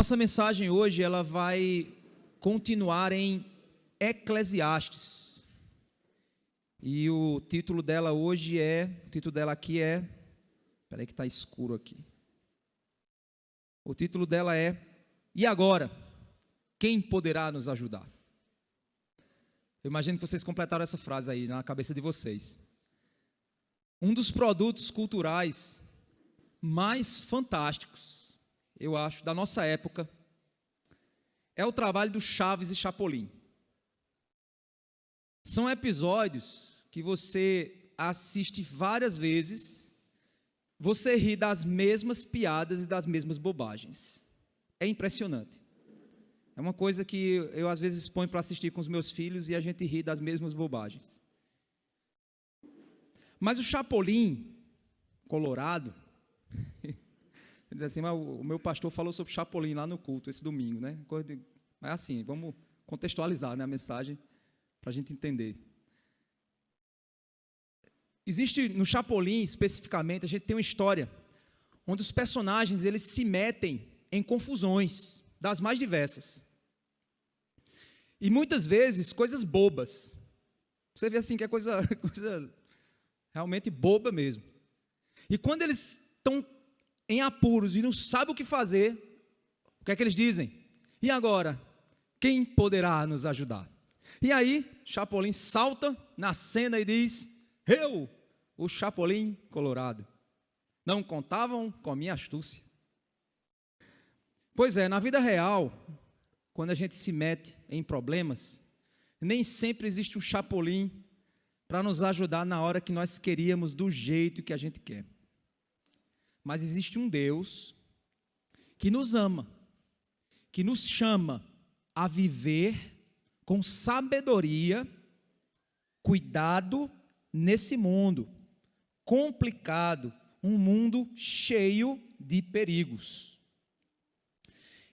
Nossa mensagem hoje, ela vai continuar em Eclesiastes. E o título dela hoje Peraí que está escuro aqui. O título dela é: E agora? Quem poderá nos ajudar? Eu imagino que vocês completaram essa frase aí na cabeça de vocês. Um dos produtos culturais mais fantásticos, eu acho, da nossa época, é o trabalho do Chaves e Chapolin. São episódios que você assiste várias vezes, você ri das mesmas piadas e das mesmas bobagens. É impressionante. É uma coisa que eu às vezes ponho para assistir com os meus filhos e a gente ri das mesmas bobagens. Mas o Chapolin Colorado, diz assim, mas o meu pastor falou sobre Chapolin lá no culto esse domingo, né? Mas assim, vamos contextualizar, né, a mensagem para a gente entender. Existe no Chapolin, especificamente, a gente tem uma história onde os personagens eles se metem em confusões das mais diversas. E muitas vezes coisas bobas. Você vê assim que é coisa realmente boba mesmo. E quando eles estão em apuros e não sabem o que fazer, o que é que eles dizem? E agora? Quem poderá nos ajudar? E aí, Chapolin salta na cena e diz: Eu, o Chapolin Colorado, não contavam com a minha astúcia. Pois é, na vida real, quando a gente se mete em problemas, nem sempre existe um Chapolin para nos ajudar na hora que nós queríamos, do jeito que a gente quer. Mas existe um Deus que nos ama, que nos chama a viver com sabedoria, cuidado nesse mundo complicado, um mundo cheio de perigos.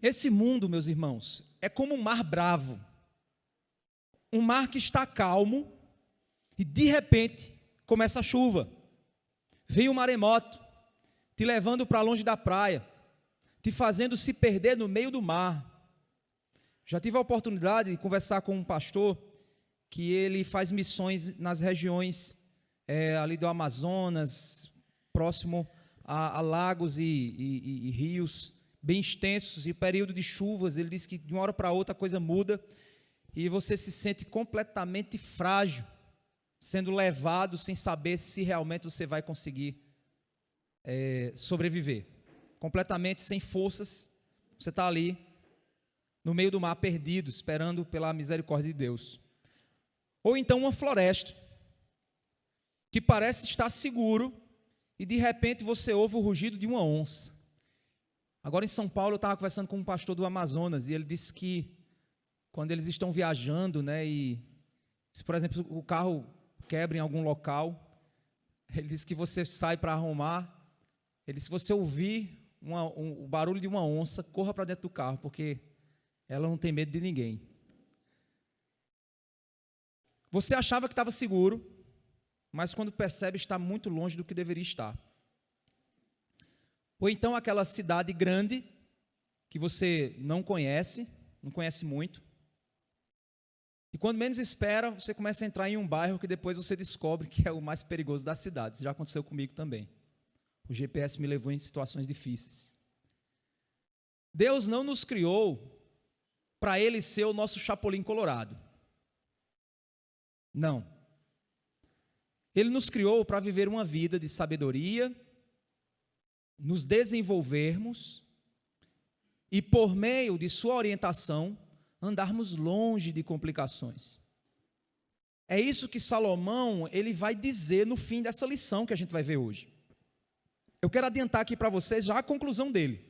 Esse mundo, meus irmãos, é como um mar bravo, um mar que está calmo e de repente começa a chuva, vem um maremoto, te levando para longe da praia, te fazendo se perder no meio do mar. Já tive a oportunidade de conversar com um pastor que ele faz missões nas regiões ali do Amazonas, próximo a lagos e rios bem extensos, e período de chuvas. Ele disse que de uma hora para outra a coisa muda e você se sente completamente frágil, sendo levado sem saber se realmente você vai conseguir sobreviver. Completamente sem forças, você está ali no meio do mar, perdido, esperando pela misericórdia de Deus. Ou então uma floresta, que parece estar seguro, e de repente você ouve o rugido de uma onça. Agora em São Paulo eu estava conversando com um pastor do Amazonas, e ele disse que quando eles estão viajando, né, e se por exemplo o carro quebra em algum local, ele disse que você sai para arrumar, ele disse, se você ouvir o barulho de uma onça, corra para dentro do carro, porque ela não tem medo de ninguém. Você achava que estava seguro, mas quando percebe está muito longe do que deveria estar. Ou então aquela cidade grande, que você não conhece muito, e quando menos espera, você começa a entrar em um bairro que depois você descobre que é o mais perigoso da cidade. Isso já aconteceu comigo também. O GPS me levou em situações difíceis. Deus não nos criou para Ele ser o nosso Chapolin Colorado. Não. Ele nos criou para viver uma vida de sabedoria, nos desenvolvermos e, por meio de sua orientação, andarmos longe de complicações. É isso que Salomão ele vai dizer no fim dessa lição que a gente vai ver hoje. Eu quero adiantar aqui para vocês já a conclusão dele.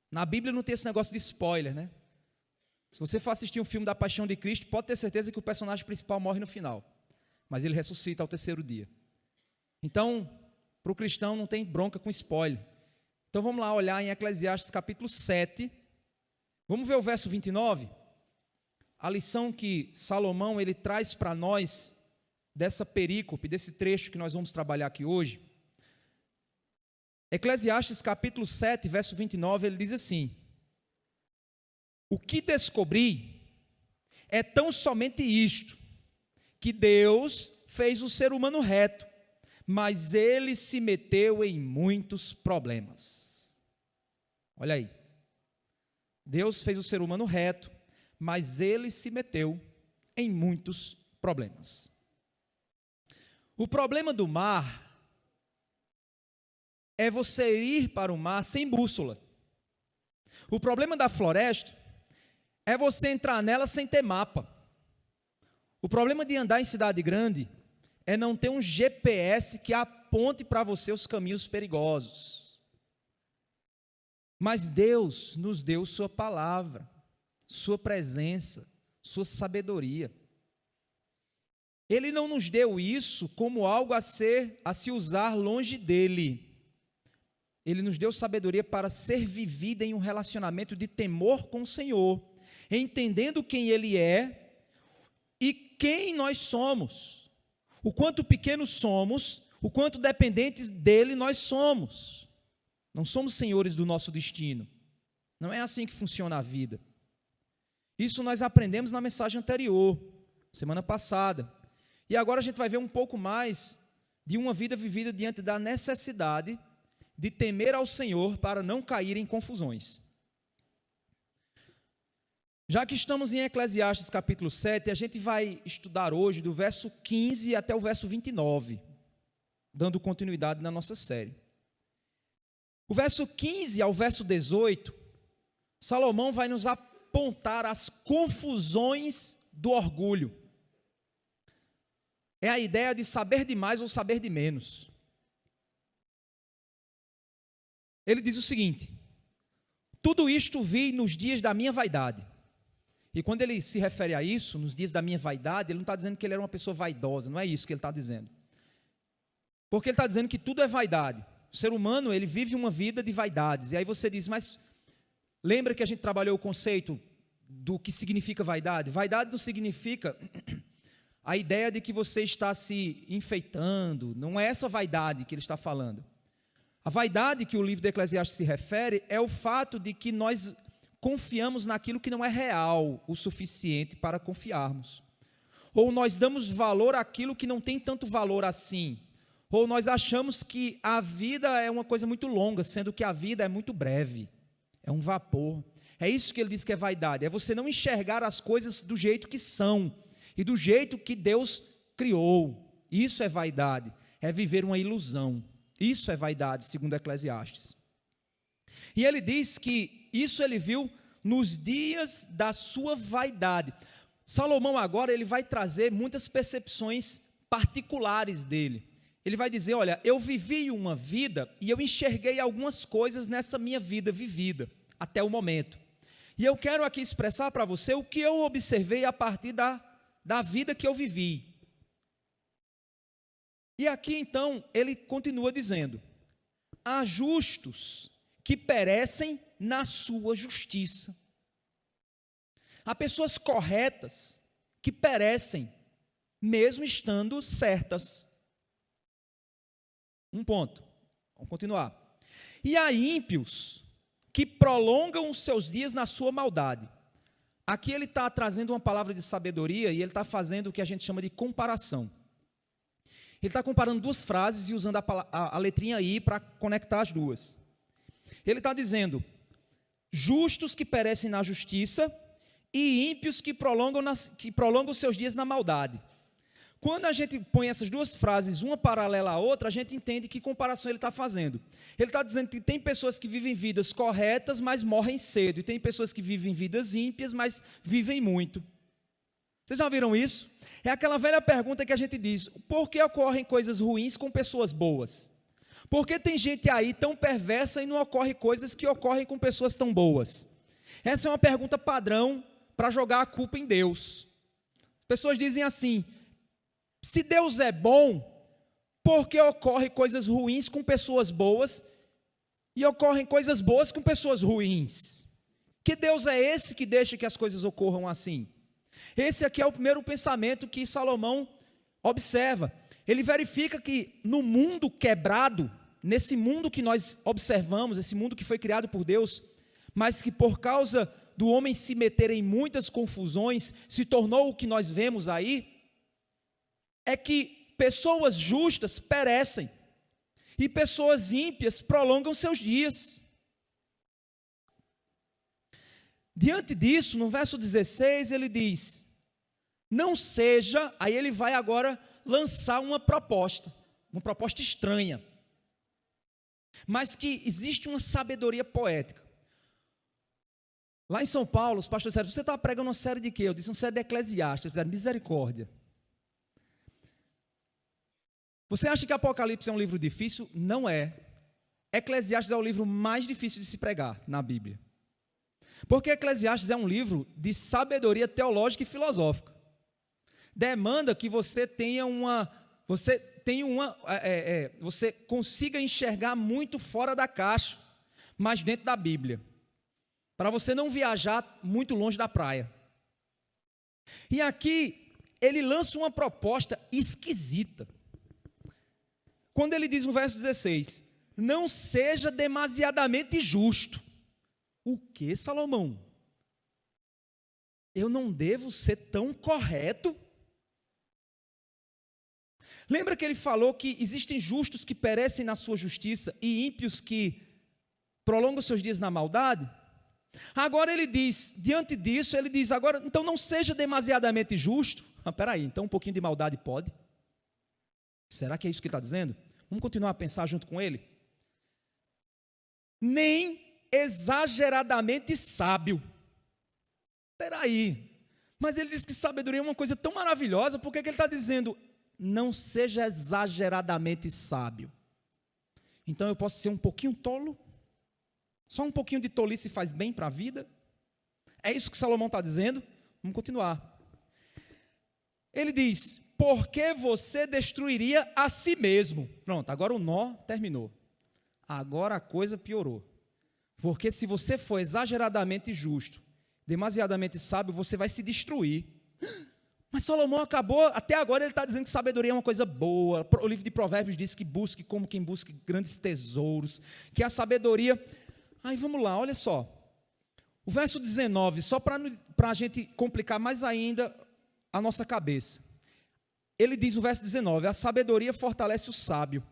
Na Bíblia não tem esse negócio de spoiler, né? Se você for assistir um filme da Paixão de Cristo, pode ter certeza que o personagem principal morre no final, mas ele ressuscita ao terceiro dia. Então, para o cristão não tem bronca com spoiler. Então vamos lá olhar em Eclesiastes capítulo 7, vamos ver o verso 29, a lição que Salomão ele traz para nós, dessa perícope, desse trecho que nós vamos trabalhar aqui hoje. Eclesiastes capítulo 7, verso 29, ele diz assim: O que descobri é tão somente isto, que Deus fez o ser humano reto, mas ele se meteu em muitos problemas. Olha aí. Deus fez o ser humano reto, mas ele se meteu em muitos problemas. O problema do mar é você ir para o mar sem bússola. O problema da floresta é você entrar nela sem ter mapa. O problema de andar em cidade grande é não ter um GPS que aponte para você os caminhos perigosos. Mas Deus nos deu sua palavra, sua presença, sua sabedoria. Ele não nos deu isso como algo a se usar longe dele. Ele nos deu sabedoria para ser vivida em um relacionamento de temor com o Senhor, entendendo quem Ele é e quem nós somos, o quanto pequenos somos, o quanto dependentes dEle nós somos. Não somos senhores do nosso destino. Não é assim que funciona a vida. Isso nós aprendemos na mensagem anterior, semana passada. E agora a gente vai ver um pouco mais de uma vida vivida diante da necessidade de temer ao Senhor para não cair em confusões. Já que estamos em Eclesiastes capítulo 7, a gente vai estudar hoje do verso 15 até o verso 29, dando continuidade na nossa série. O verso 15 ao verso 18, Salomão vai nos apontar as confusões do orgulho. É a ideia de saber demais ou saber de menos. Ele diz o seguinte: tudo isto vi nos dias da minha vaidade. E quando ele se refere a isso, nos dias da minha vaidade, ele não está dizendo que ele era uma pessoa vaidosa, não é isso que ele está dizendo. Porque ele está dizendo que tudo é vaidade. O ser humano, ele vive uma vida de vaidades. E aí você diz, mas lembra que a gente trabalhou o conceito do que significa vaidade? Vaidade não significa a ideia de que você está se enfeitando, não é essa vaidade que ele está falando. A vaidade que o livro de Eclesiastes se refere é o fato de que nós confiamos naquilo que não é real o suficiente para confiarmos. Ou nós damos valor àquilo que não tem tanto valor assim. Ou nós achamos que a vida é uma coisa muito longa, sendo que a vida é muito breve, é um vapor. É isso que ele diz que é vaidade, é você não enxergar as coisas do jeito que são e do jeito que Deus criou. Isso é vaidade, é viver uma ilusão. Isso é vaidade, segundo Eclesiastes. E ele diz que isso ele viu nos dias da sua vaidade. Salomão agora ele vai trazer muitas percepções particulares dele. Ele vai dizer, olha, eu vivi uma vida e eu enxerguei algumas coisas nessa minha vida vivida, até o momento. E eu quero aqui expressar para você o que eu observei a partir da vida que eu vivi. E aqui então ele continua dizendo: há justos que perecem na sua justiça. Há pessoas corretas que perecem, mesmo estando certas. Um ponto, vamos continuar. E há ímpios que prolongam os seus dias na sua maldade. Aqui ele está trazendo uma palavra de sabedoria e ele está fazendo o que a gente chama de comparação. Ele está comparando duas frases e usando a letrinha I para conectar as duas. Ele está dizendo, justos que perecem na justiça e ímpios que prolongam os seus dias na maldade. Quando a gente põe essas duas frases, uma paralela à outra, a gente entende que comparação ele está fazendo. Ele está dizendo que tem pessoas que vivem vidas corretas, mas morrem cedo. E tem pessoas que vivem vidas ímpias, mas vivem muito. Vocês já viram isso? É aquela velha pergunta que a gente diz, por que ocorrem coisas ruins com pessoas boas? Por que tem gente aí tão perversa e não ocorre coisas que ocorrem com pessoas tão boas? Essa é uma pergunta padrão para jogar a culpa em Deus. As pessoas dizem assim, se Deus é bom, por que ocorrem coisas ruins com pessoas boas e ocorrem coisas boas com pessoas ruins? Que Deus é esse que deixa que as coisas ocorram assim? Esse aqui é o primeiro pensamento que Salomão observa. Ele verifica que no mundo quebrado, nesse mundo que nós observamos, esse mundo que foi criado por Deus, mas que por causa do homem se meter em muitas confusões se tornou o que nós vemos aí, é que pessoas justas perecem e pessoas ímpias prolongam seus dias. Diante disso, no verso 16, ele diz: não seja, aí ele vai agora lançar uma proposta estranha, mas que existe uma sabedoria poética. Lá em São Paulo, os pastores disseram: você está pregando uma série de quê? Eu disse: uma série de Eclesiastes. Eles disseram: misericórdia. Você acha que Apocalipse é um livro difícil? Não é. Eclesiastes é o livro mais difícil de se pregar na Bíblia. Porque Eclesiastes é um livro de sabedoria teológica e filosófica. Demanda que você você consiga enxergar muito fora da caixa, mas dentro da Bíblia, para você não viajar muito longe da praia. E aqui ele lança uma proposta esquisita. Quando ele diz no verso 16: não seja demasiadamente justo. O que, Salomão? Eu não devo ser tão correto? Lembra que ele falou que existem justos que perecem na sua justiça e ímpios que prolongam seus dias na maldade? Agora ele diz, diante disso, ele diz: agora, então não seja demasiadamente justo. Peraí, então um pouquinho de maldade pode? Será que é isso que ele está dizendo? Vamos continuar a pensar junto com ele? Nem exageradamente sábio. Peraí, mas ele diz que sabedoria é uma coisa tão maravilhosa, por que ele está dizendo não seja exageradamente sábio? Então eu posso ser um pouquinho tolo? Só um pouquinho de tolice faz bem para a vida? É isso que Salomão está dizendo? Vamos continuar. Ele diz: porque você destruiria a si mesmo. Pronto, agora o nó terminou. Agora a coisa piorou. Porque se você for exageradamente justo, demasiadamente sábio, você vai se destruir. Mas Salomão acabou, até agora ele está dizendo que sabedoria é uma coisa boa. O livro de Provérbios diz que busque como quem busque grandes tesouros, que a sabedoria... Aí vamos lá, olha só. O verso 19, só para a gente complicar mais ainda a nossa cabeça. Ele diz no verso 19: a sabedoria fortalece o sábio,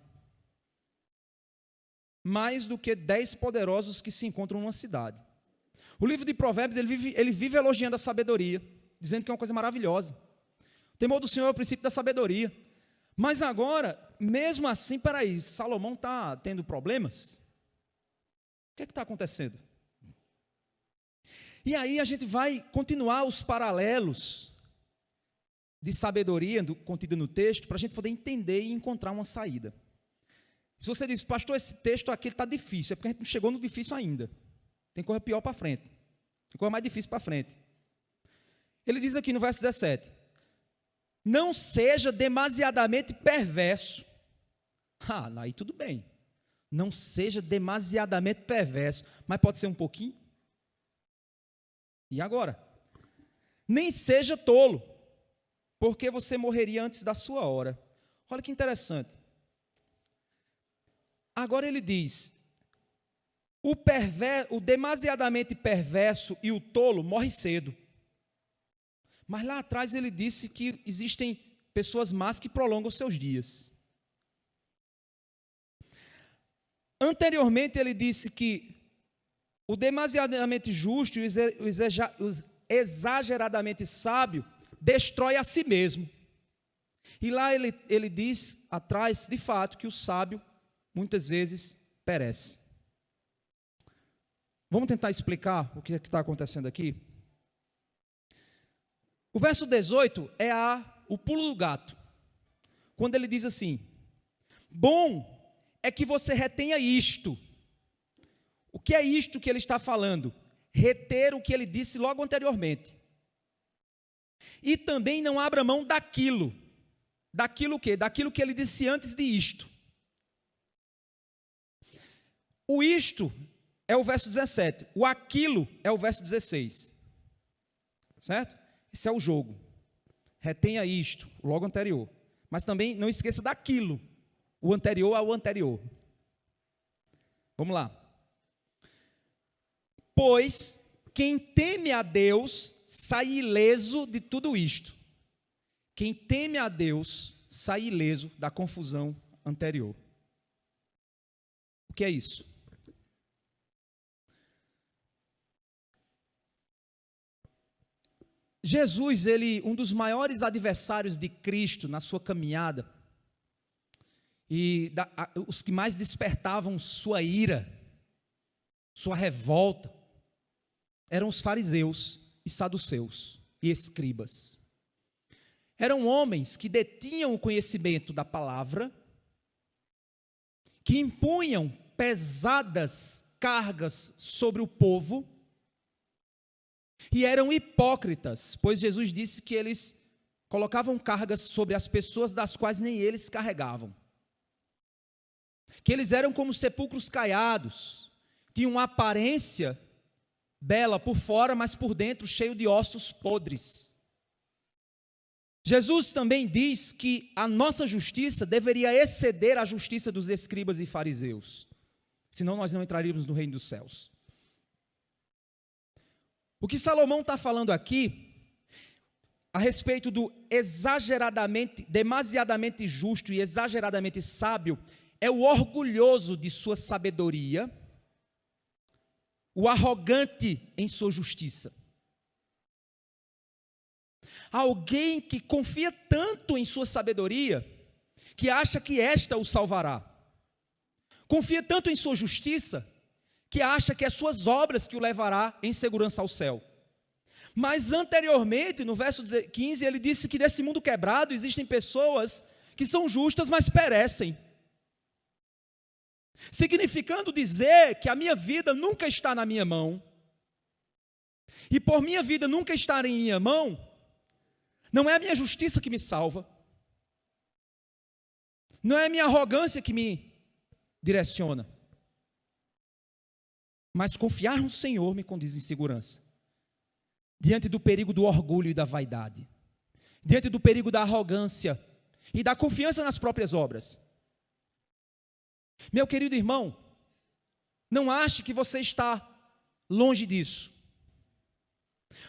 mais do que 10 poderosos que se encontram numa cidade. O livro de Provérbios, ele vive elogiando a sabedoria, dizendo que é uma coisa maravilhosa. O temor do Senhor é o princípio da sabedoria. Mas agora, mesmo assim, peraí, Salomão está tendo problemas? O que está acontecendo? E aí a gente vai continuar os paralelos de sabedoria contida no texto, para a gente poder entender e encontrar uma saída. Se você diz: pastor, esse texto aqui está difícil, é porque a gente não chegou no difícil ainda. Tem coisa pior para frente. Tem coisa mais difícil para frente. Ele diz aqui no verso 17: não seja demasiadamente perverso. Aí tudo bem. Não seja demasiadamente perverso, mas pode ser um pouquinho. E agora? Nem seja tolo, porque você morreria antes da sua hora. Olha que interessante. Agora ele diz: o demasiadamente perverso e o tolo morre cedo. Mas lá atrás ele disse que existem pessoas más que prolongam seus dias. Anteriormente ele disse que o demasiadamente justo e o exageradamente sábio destrói a si mesmo. E lá ele diz atrás, de fato, que o sábio muitas vezes perece. Vamos tentar explicar o que está acontecendo aqui? O verso 18 é o pulo do gato. Quando ele diz assim: bom é que você retenha isto. O que é isto que ele está falando? Reter o que ele disse logo anteriormente. E também não abra mão daquilo. Daquilo o quê? Daquilo que ele disse antes de isto. O isto é o verso 17. O aquilo é o verso 16. Certo? Esse é o jogo. Retenha isto, logo anterior. Mas também não esqueça daquilo. O anterior ao anterior. Vamos lá. Pois quem teme a Deus sai ileso de tudo isto. Quem teme a Deus sai ileso da confusão anterior. O que é isso? Jesus, um dos maiores adversários de Cristo na sua caminhada, e os que mais despertavam sua ira, sua revolta, eram os fariseus e saduceus e escribas. Eram homens que detinham o conhecimento da palavra, que impunham pesadas cargas sobre o povo, e eram hipócritas, pois Jesus disse que eles colocavam cargas sobre as pessoas das quais nem eles carregavam. Que eles eram como sepulcros caiados, tinham uma aparência bela por fora, mas por dentro cheio de ossos podres. Jesus também diz que a nossa justiça deveria exceder a justiça dos escribas e fariseus, senão nós não entraríamos no reino dos céus. O que Salomão está falando aqui, a respeito do demasiadamente justo e exageradamente sábio, é o orgulhoso de sua sabedoria, o arrogante em sua justiça. Alguém que confia tanto em sua sabedoria, que acha que esta o salvará. Confia tanto em sua justiça, que acha que é suas obras que o levará em segurança ao céu. Mas anteriormente, no verso 15, ele disse que nesse mundo quebrado existem pessoas que são justas, mas perecem. Significando dizer que a minha vida nunca está na minha mão. E por minha vida nunca estar em minha mão, não é a minha justiça que me salva. Não é a minha arrogância que me direciona. Mas confiar no Senhor me conduz em segurança. Diante do perigo do orgulho e da vaidade. Diante do perigo da arrogância e da confiança nas próprias obras. Meu querido irmão, não ache que você está longe disso.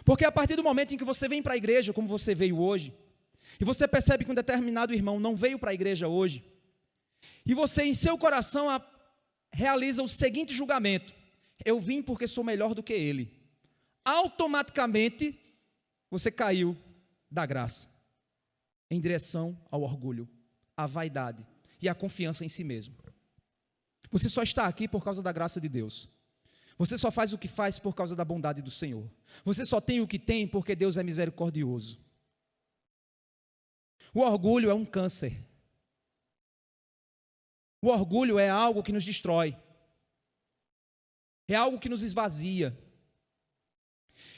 Porque a partir do momento em que você vem para a igreja, como você veio hoje, e você percebe que um determinado irmão não veio para a igreja hoje, e você em seu coração realiza o seguinte julgamento: eu vim porque sou melhor do que ele. Automaticamente, você caiu da graça, em direção ao orgulho, à vaidade e à confiança em si mesmo. Você só está aqui por causa da graça de Deus. Você só faz o que faz por causa da bondade do Senhor. Você só tem o que tem porque Deus é misericordioso. O orgulho é um câncer. O orgulho é algo que nos destrói. É algo que nos esvazia.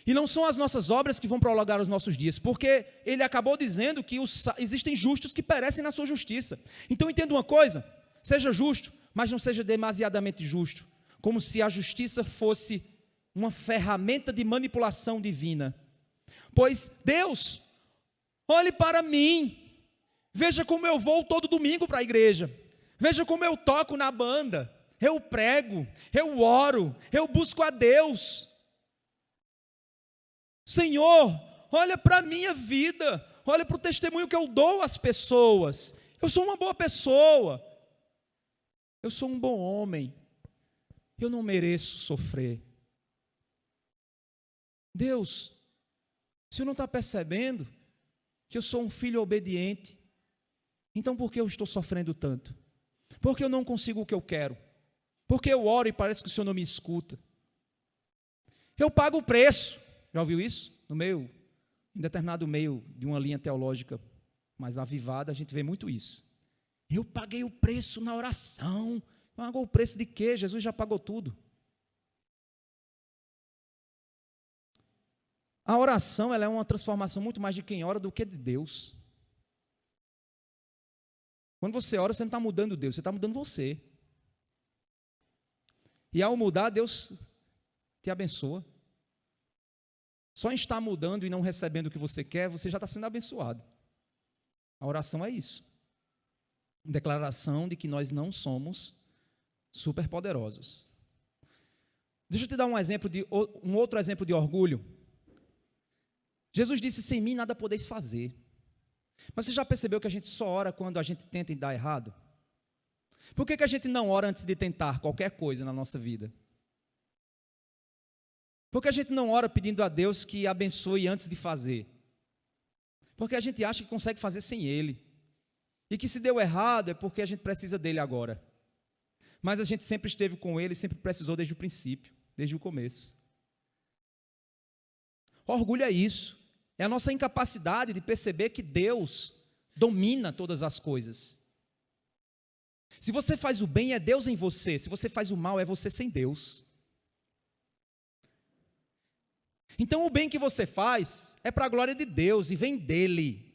E não são as nossas obras que vão prolongar os nossos dias, porque ele acabou dizendo que existem justos que perecem na sua justiça. Então entenda uma coisa: seja justo, mas não seja demasiadamente justo, como se a justiça fosse uma ferramenta de manipulação divina. Pois Deus, olhe para mim, veja como eu vou todo domingo para a igreja, veja como eu toco na banda, eu prego, eu oro, eu busco a Deus. Senhor, olha para a minha vida, olha para o testemunho que eu dou às pessoas. Eu sou uma boa pessoa, eu sou um bom homem, eu não mereço sofrer. Deus, o Senhor não está percebendo que eu sou um filho obediente? Então por que eu estou sofrendo tanto? Porque eu não consigo o que eu quero? Porque eu oro e parece que o Senhor não me escuta? Eu pago o preço. Já ouviu isso? Em determinado meio de uma linha teológica mais avivada, a gente vê muito isso. Eu paguei o preço na oração. Pagou o preço de quê? Jesus já pagou tudo. A oração, ela é uma transformação muito mais de quem ora do que de Deus. Quando você ora, você não está mudando Deus, você está mudando você. E ao mudar, Deus te abençoa. Só em estar mudando e não recebendo o que você quer, você já está sendo abençoado. A oração é isso. Declaração de que nós não somos superpoderosos. Deixa eu te dar um outro exemplo de orgulho. Jesus disse, sem mim nada podeis fazer. Mas você já percebeu que a gente só ora quando a gente tenta e dá errado? Por que a gente não ora antes de tentar qualquer coisa na nossa vida? Por que a gente não ora pedindo a Deus que abençoe antes de fazer? Porque a gente acha que consegue fazer sem Ele. E que se deu errado é porque a gente precisa dele agora. Mas a gente sempre esteve com Ele, sempre precisou desde o princípio, desde o começo. Orgulho é isso. É a nossa incapacidade de perceber que Deus domina todas as coisas. Se você faz o bem, é Deus em você. Se você faz o mal, é você sem Deus. Então o bem que você faz é para a glória de Deus e vem dEle.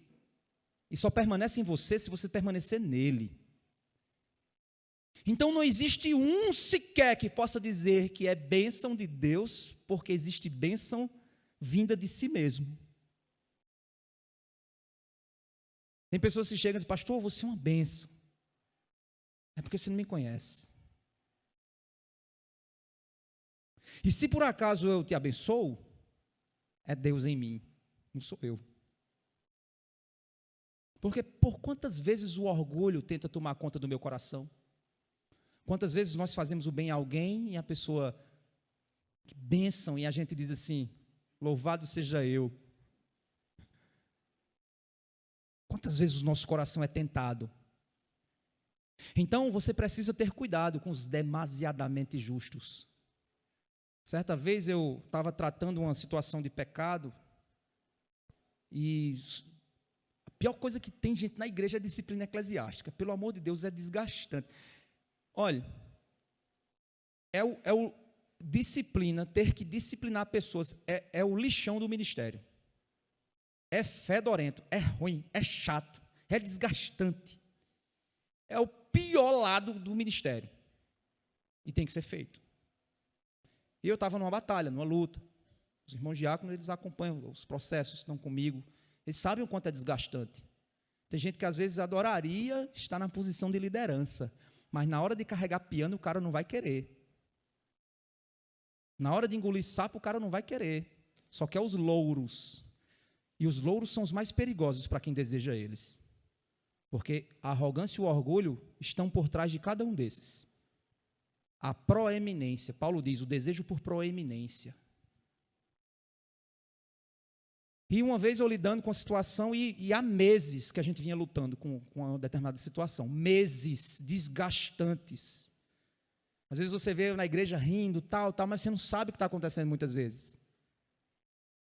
E só permanece em você se você permanecer nele. Então não existe um sequer que possa dizer que é bênção de Deus, porque existe bênção vinda de si mesmo. Tem pessoas que chegam e dizem, pastor, você é uma bênção. É porque você não me conhece. E se por acaso eu te abençoo, é Deus em mim, não sou eu. Porque por quantas vezes o orgulho tenta tomar conta do meu coração? Quantas vezes nós fazemos o bem a alguém e a pessoa, que bênção, e a gente diz assim, louvado seja eu. Quantas vezes o nosso coração é tentado? Então você precisa ter cuidado com os demasiadamente justos. Certa vez eu estava tratando uma situação de pecado e a pior coisa que tem, gente, na igreja é a disciplina eclesiástica. Pelo amor de Deus, é desgastante. Olha, disciplina, ter que disciplinar pessoas, é o lixão do ministério. É fedorento, é ruim, é chato, é desgastante. É o pior lado do ministério. E tem que ser feito. E eu estava numa batalha, numa luta. Os irmãos diáconos, eles acompanham os processos, estão comigo. Eles sabem o quanto é desgastante. Tem gente que às vezes adoraria estar na posição de liderança, mas na hora de carregar piano, o cara não vai querer. Na hora de engolir sapo, o cara não vai querer. Só quer os louros. E os louros são os mais perigosos para quem deseja eles. Porque a arrogância e o orgulho estão por trás de cada um desses. A proeminência, Paulo diz, o desejo por proeminência. E uma vez eu lidando com a situação, e há meses que a gente vinha lutando com uma determinada situação, meses desgastantes. Às vezes você vê na igreja rindo, tal, mas você não sabe o que está acontecendo muitas vezes.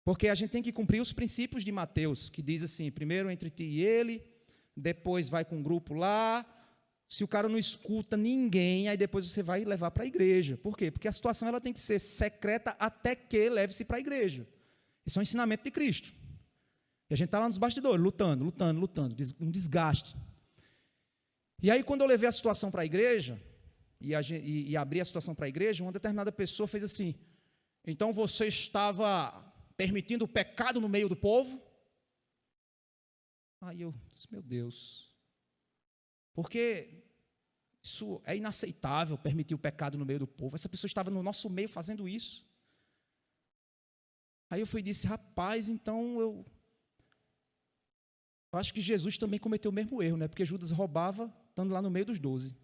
Porque a gente tem que cumprir os princípios de Mateus, que diz assim, primeiro entre ti e ele, depois vai com um grupo lá. Se o cara não escuta ninguém, aí depois você vai levar para a igreja. Por quê? Porque a situação ela tem que ser secreta até que leve-se para a igreja. Isso é um ensinamento de Cristo. E a gente está lá nos bastidores, lutando, um desgaste. E aí, quando eu levei a situação para a igreja, e abri a situação para a igreja, uma determinada pessoa fez assim, então você estava permitindo o pecado no meio do povo? Aí eu disse, meu Deus, porque isso é inaceitável, permitir o pecado no meio do povo. Essa pessoa estava no nosso meio fazendo isso. Aí eu fui e disse, rapaz, então eu acho que Jesus também cometeu o mesmo erro, né? Porque Judas roubava, estando lá no meio dos 12.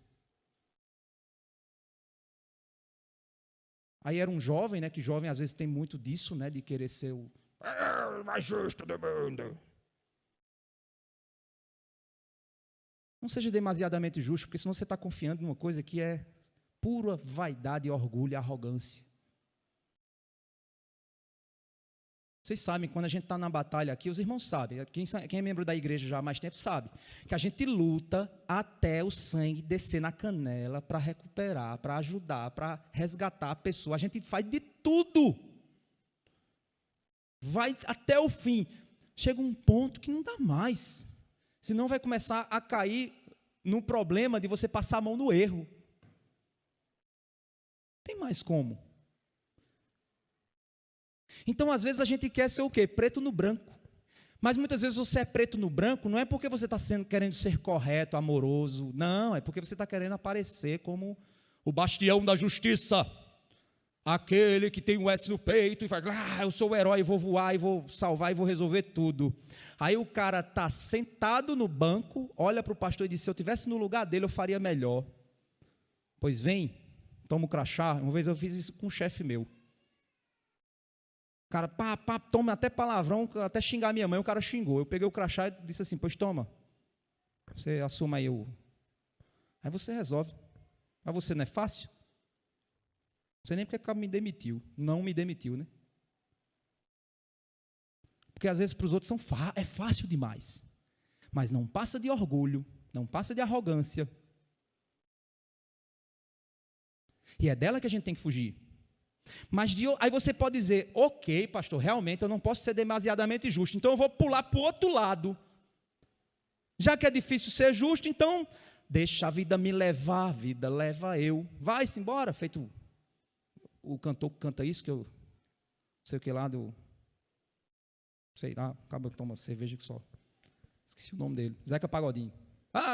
Aí era um jovem, né? Que jovem às vezes tem muito disso, né? De querer ser o mais justo do mundo. Não seja demasiadamente justo, porque senão você está confiando numa coisa que é pura vaidade, orgulho e arrogância. Vocês sabem, quando a gente está na batalha aqui, os irmãos sabem, quem é membro da igreja já há mais tempo sabe, que a gente luta até o sangue descer na canela para recuperar, para ajudar, para resgatar a pessoa. A gente faz de tudo. Vai até o fim. Chega um ponto que não dá mais. Senão vai começar a cair no problema de você passar a mão no erro. Tem mais como. Então, às vezes, a gente quer ser o quê? Preto no branco. Mas muitas vezes você é preto no branco, não é porque você está querendo ser correto, amoroso. Não, é porque você está querendo aparecer como o bastião da justiça. Aquele que tem um S no peito e fala, eu sou o herói, vou voar, e vou salvar, e vou resolver tudo. Aí o cara está sentado no banco, olha para o pastor e diz, se eu estivesse no lugar dele, eu faria melhor. Pois vem, toma o crachá. Uma vez eu fiz isso com um chefe meu. O cara, toma até palavrão, até xingar minha mãe, o cara xingou. Eu peguei o crachá e disse assim, pois toma, você assuma aí o... Aí você resolve. Mas você não é fácil? Não sei nem porque o cara me demitiu. Não me demitiu, né? Porque às vezes para os outros é fácil demais. Mas não passa de orgulho, não passa de arrogância. E é dela que a gente tem que fugir. Mas aí você pode dizer, ok, pastor, realmente eu não posso ser demasiadamente justo, então eu vou pular para o outro lado. Já que é difícil ser justo, então deixa a vida me levar, a vida leva eu. Vai-se embora, feito o cantor que canta isso, que eu sei o que lá do... Sei lá, acaba toma cerveja que só. Esqueci o nome dele, Zeca Pagodinho.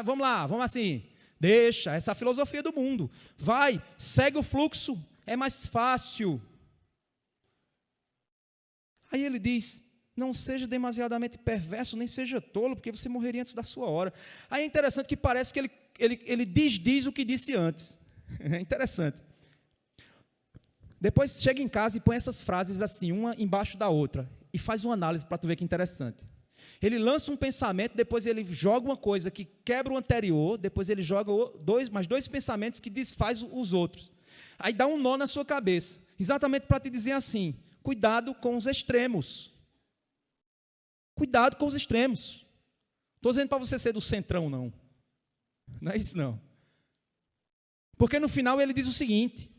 Vamos lá, vamos assim. Deixa essa filosofia do mundo. Vai, segue o fluxo, é mais fácil. Aí ele diz, não seja demasiadamente perverso, nem seja tolo, porque você morreria antes da sua hora. Aí é interessante que parece que ele diz o que disse antes. É interessante. Depois chega em casa e põe essas frases assim, uma embaixo da outra, e faz uma análise para tu ver que interessante. Ele lança um pensamento, depois ele joga uma coisa que quebra o anterior, depois ele joga mais dois pensamentos que desfaz os outros. Aí dá um nó na sua cabeça, exatamente para te dizer assim, cuidado com os extremos. Cuidado com os extremos. Estou dizendo para você ser do centrão, não. Não é isso, não. Porque no final ele diz o seguinte,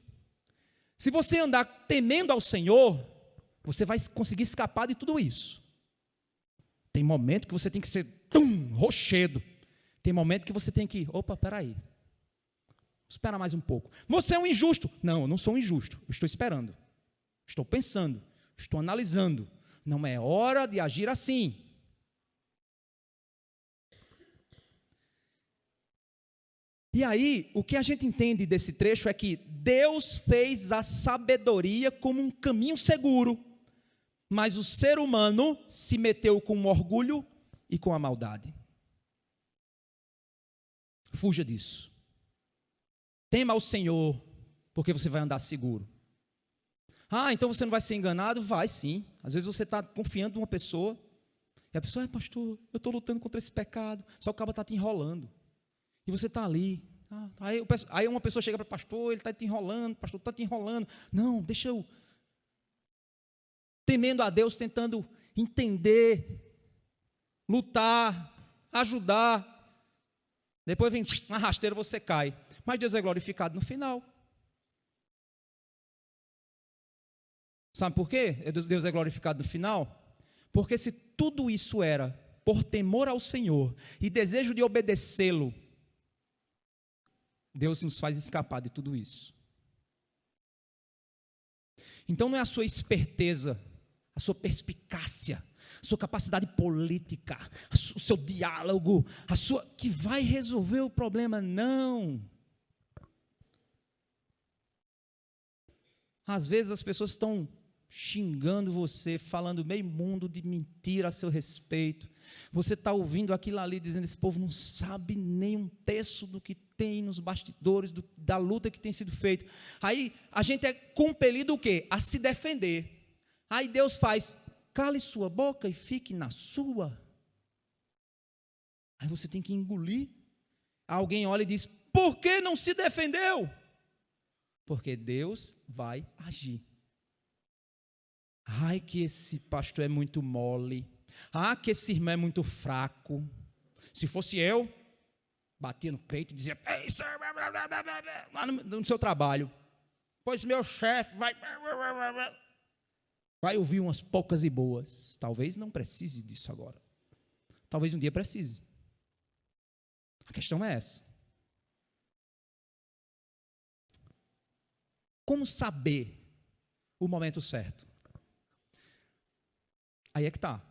se você andar temendo ao Senhor, você vai conseguir escapar de tudo isso. Tem momento que você tem que ser rochedo. Tem momento que você tem que, peraí. Espera mais um pouco. Você é um injusto. Não, eu não sou um injusto. Eu estou esperando. Estou pensando. Estou analisando. Não é hora de agir assim. E aí, o que a gente entende desse trecho é que Deus fez a sabedoria como um caminho seguro, mas o ser humano se meteu com o orgulho e com a maldade. Fuja disso. Tema ao Senhor, porque você vai andar seguro. Então você não vai ser enganado? Vai sim. Às vezes você está confiando em uma pessoa, e a pessoa, pastor, eu estou lutando contra esse pecado, só que o cara está te enrolando. E você está ali. Aí uma pessoa chega para o pastor, ele está te enrolando, pastor, está te enrolando. Não, deixa eu... Temendo a Deus, tentando entender, lutar, ajudar. Depois vem uma rasteira, você cai. Mas Deus é glorificado no final. Sabe por quê? Deus é glorificado no final? Porque se tudo isso era por temor ao Senhor e desejo de obedecê-lo, Deus nos faz escapar de tudo isso. Então não é a sua esperteza, a sua perspicácia, a sua capacidade política, o seu diálogo, que vai resolver o problema, não. Às vezes as pessoas estão xingando você, falando meio mundo de mentira a seu respeito. Você está ouvindo aquilo ali, dizendo, esse povo não sabe nem um terço do que tem nos bastidores, da luta que tem sido feita. Aí a gente é compelido o quê? A se defender. Aí Deus faz, cale sua boca e fique na sua. Aí você tem que engolir. Alguém olha e diz, por que não se defendeu? Porque Deus vai agir. Que esse pastor é muito mole. Que esse irmão é muito fraco. Se fosse eu, batia no peito e dizia, lá no seu trabalho, pois meu chefe vai ouvir umas poucas e boas. Talvez não precise disso agora. Talvez um dia precise. A questão é essa. Como saber o momento certo? Aí é que está.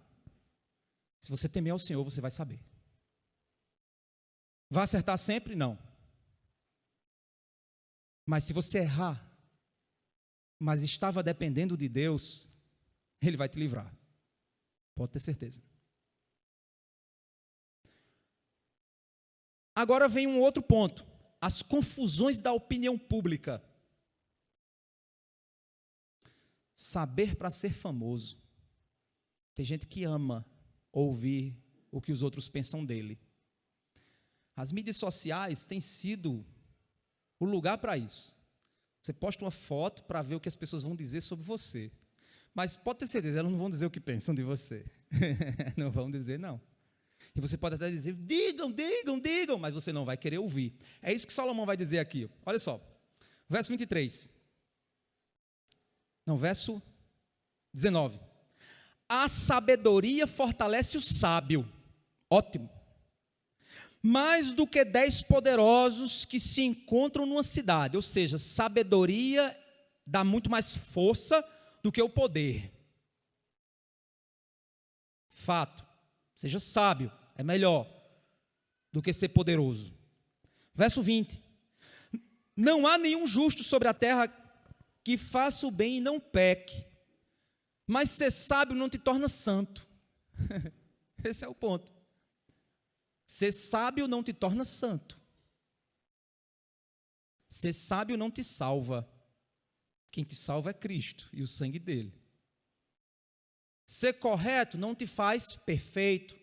Se você temer ao Senhor, você vai saber. Vai acertar sempre? Não. Mas se você errar, mas estava dependendo de Deus, Ele vai te livrar. Pode ter certeza. Agora vem um outro ponto, as confusões da opinião pública. Saber para ser famoso. Tem gente que ama ouvir o que os outros pensam dele. As mídias sociais têm sido o lugar para isso. Você posta uma foto para ver o que as pessoas vão dizer sobre você. Mas pode ter certeza, elas não vão dizer o que pensam de você. Não vão dizer, não. E você pode até dizer, digam, digam, digam, mas você não vai querer ouvir. É isso que Salomão vai dizer aqui. Olha só, verso 23. Não, verso 19. A sabedoria fortalece o sábio. Ótimo. Mais do que 10 poderosos que se encontram numa cidade. Ou seja, sabedoria dá muito mais força do que o poder. Fato. Seja sábio, é melhor do que ser poderoso. Verso 20. Não há nenhum justo sobre a terra que faça o bem e não peque. Mas ser sábio não te torna santo. Esse é o ponto. Ser sábio não te torna santo. Ser sábio não te salva. Quem te salva é Cristo e o sangue dele. Ser correto não te faz perfeito.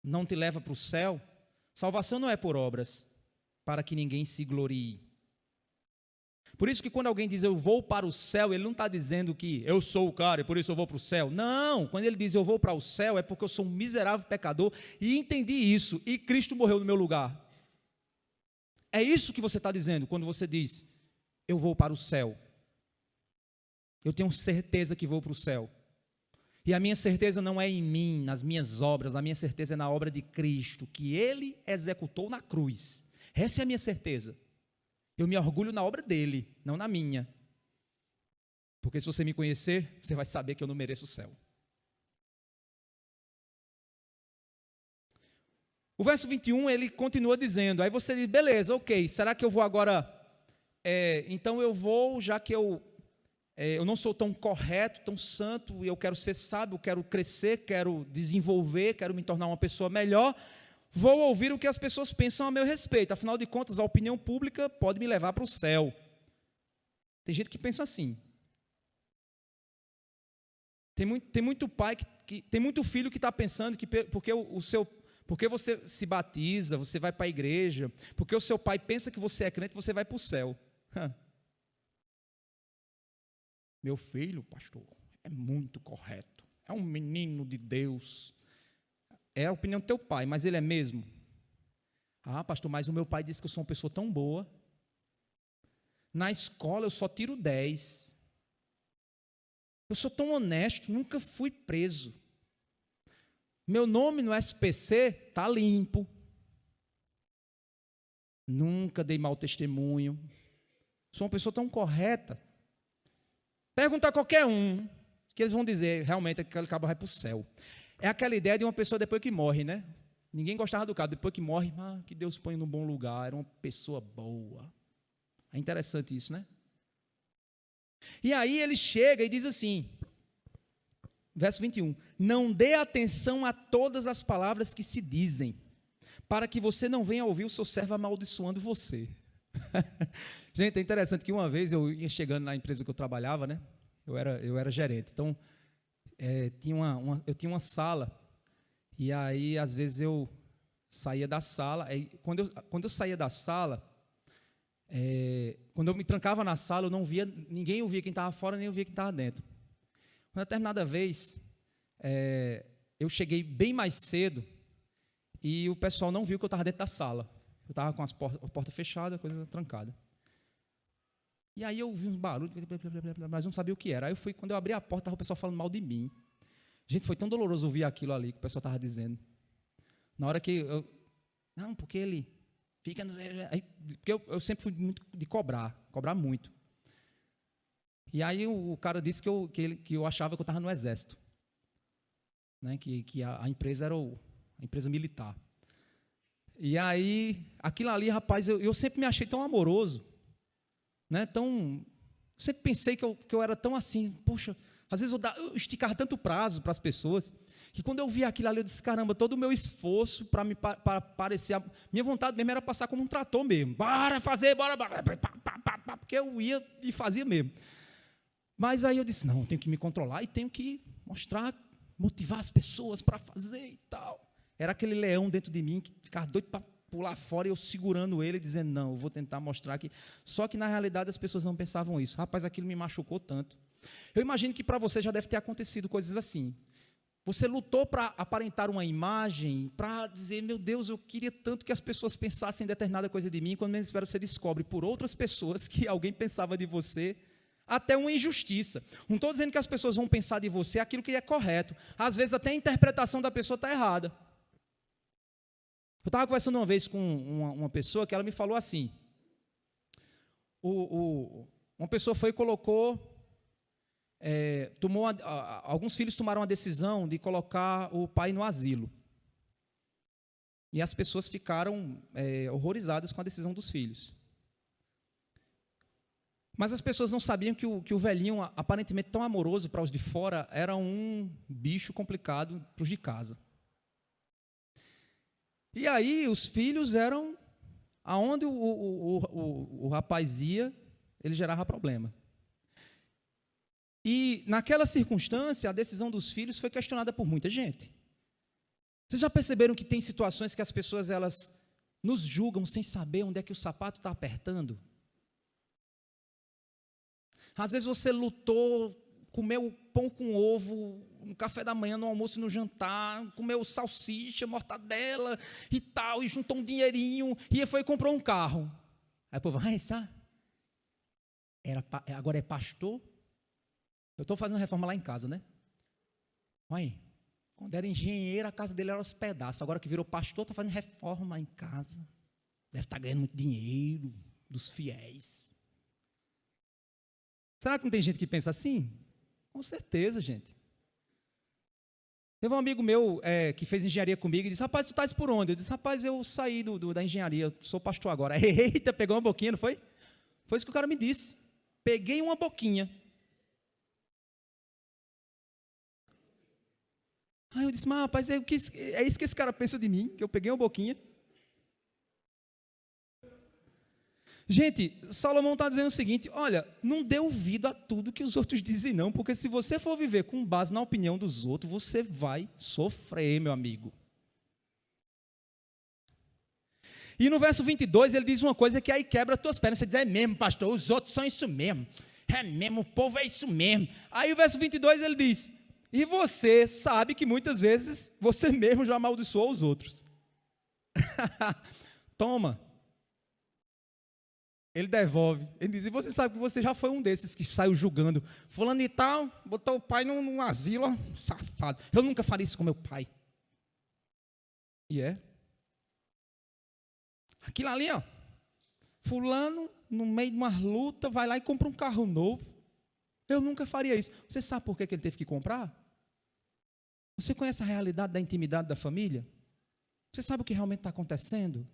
Não te leva para o céu. Salvação não é por obras, para que ninguém se glorie. Por isso que quando alguém diz eu vou para o céu, ele não está dizendo que eu sou o cara e por isso eu vou para o céu. Não, quando ele diz eu vou para o céu, é porque eu sou um miserável pecador e entendi isso, e Cristo morreu no meu lugar. É isso que você está dizendo quando você diz eu vou para o céu. Eu tenho certeza que vou para o céu. E a minha certeza não é em mim, nas minhas obras, a minha certeza é na obra de Cristo, que Ele executou na cruz. Essa é a minha certeza. Eu me orgulho na obra dele, não na minha. Porque se você me conhecer, você vai saber que eu não mereço o céu. O verso 21, ele continua dizendo, aí você diz, beleza, ok, será que eu vou agora, então eu vou, já que eu não sou tão correto, tão santo, e eu quero ser sábio, quero crescer, quero desenvolver, quero me tornar uma pessoa melhor, vou ouvir o que as pessoas pensam a meu respeito, afinal de contas, a opinião pública pode me levar para o céu. Tem gente que pensa assim. Tem muito pai, tem muito filho que está pensando que porque você se batiza, você vai para a igreja, porque o seu pai pensa que você é crente, você vai para o céu. Meu filho, pastor, é muito correto, é um menino de Deus. É a opinião do teu pai, mas ele é mesmo? Ah, pastor, mas o meu pai disse que eu sou uma pessoa tão boa. Na escola eu só tiro 10. Eu sou tão honesto, nunca fui preso. Meu nome no SPC está limpo. Nunca dei mau testemunho. Sou uma pessoa tão correta. Pergunta a qualquer um, que eles vão dizer, realmente, aquele cabo vai para o céu. É aquela ideia de uma pessoa depois que morre, né? Ninguém gostava do cara, depois que morre, que Deus põe num bom lugar, era uma pessoa boa. É interessante isso, né? E aí ele chega e diz assim, verso 21, não dê atenção a todas as palavras que se dizem, para que você não venha ouvir o seu servo amaldiçoando você. Gente, é interessante que uma vez eu ia chegando na empresa que eu trabalhava, né? Eu era gerente, então eu tinha uma sala, e aí às vezes eu saía da sala, quando eu saía da sala, quando eu me trancava na sala, eu não via, ninguém ouvia quem estava fora, nem ouvia quem estava dentro. Uma determinada vez, eu cheguei bem mais cedo, e o pessoal não viu que eu estava dentro da sala. Eu estava com a porta fechada, a coisa trancada. E aí eu ouvi uns barulhos, mas não sabia o que era. Aí quando eu abri a porta, estava o pessoal falando mal de mim. Gente, foi tão doloroso ouvir aquilo ali que o pessoal estava dizendo. Na hora que não, porque ele fica... Porque eu sempre fui muito de cobrar muito. E aí o cara disse que eu achava que eu estava no exército. Né, que a empresa era a empresa militar. E aí, aquilo ali, rapaz, eu sempre me achei tão amoroso. né? Tão, sempre pensei que eu era tão assim, poxa, às vezes eu esticava tanto prazo para as pessoas, que quando eu vi aquilo ali, eu disse, caramba, todo o meu esforço para parecer, minha vontade mesmo era passar como um trator mesmo, bora fazer, bora, porque eu ia e fazia mesmo. Mas aí eu disse, não, eu tenho que me controlar e tenho que mostrar, motivar as pessoas para fazer e tal. Era aquele leão dentro de mim que ficava doido para pular fora e eu segurando ele, dizendo, não, eu vou tentar mostrar que... Só que, na realidade, as pessoas não pensavam isso. Rapaz, aquilo me machucou tanto. Eu imagino que para você já deve ter acontecido coisas assim. Você lutou para aparentar uma imagem, para dizer, meu Deus, eu queria tanto que as pessoas pensassem em determinada coisa de mim, quando menos espera você descobre por outras pessoas que alguém pensava de você, até uma injustiça. Não estou dizendo que as pessoas vão pensar de você aquilo que é correto. Às vezes até a interpretação da pessoa está errada. Eu estava conversando uma vez com uma pessoa que ela me falou assim, uma pessoa foi e colocou, alguns filhos tomaram a decisão de colocar o pai no asilo. E as pessoas ficaram horrorizadas com a decisão dos filhos. Mas as pessoas não sabiam que o velhinho, aparentemente tão amoroso para os de fora, era um bicho complicado para os de casa. E aí os filhos eram, aonde o rapaz ia, ele gerava problema. E naquela circunstância, a decisão dos filhos foi questionada por muita gente. Vocês já perceberam que tem situações que as pessoas elas nos julgam sem saber onde é que o sapato está apertando? Às vezes você lutou, comeu pão com ovo no café da manhã, no almoço e no jantar, comeu salsicha, mortadela e tal, e juntou um dinheirinho, e foi e comprou um carro. Aí o povo, agora é pastor? Eu estou fazendo reforma lá em casa, né? Olha, quando era engenheiro, a casa dele era aos pedaços, agora que virou pastor, está fazendo reforma em casa. Deve estar ganhando muito dinheiro dos fiéis. Será que não tem gente que pensa assim? Com certeza, gente. Teve um amigo meu que fez engenharia comigo e disse, rapaz, tu estás por onde? Eu disse, rapaz, eu saí da engenharia, eu sou pastor agora. Eita, pegou uma boquinha, não foi? Foi isso que o cara me disse. Peguei uma boquinha. Aí eu disse, mas rapaz, é isso que esse cara pensa de mim, que eu peguei uma boquinha. Gente, Salomão está dizendo o seguinte, olha, não dê ouvido a tudo que os outros dizem não, porque se você for viver com base na opinião dos outros, você vai sofrer, meu amigo. E no verso 22, ele diz uma coisa que aí quebra as tuas pernas, você diz, é mesmo, pastor, os outros são isso mesmo, é mesmo, o povo é isso mesmo. Aí o verso 22, ele diz, e você sabe que muitas vezes você mesmo já amaldiçoou os outros. Toma. Ele devolve, ele diz, e você sabe que você já foi um desses que saiu julgando, fulano e tal, botou o pai num asilo, ó, safado, eu nunca faria isso com meu pai. E aquilo ali, ó, fulano, no meio de uma luta, vai lá e compra um carro novo, eu nunca faria isso. Você sabe por que ele teve que comprar? Você conhece a realidade da intimidade da família? Você sabe o que realmente está acontecendo?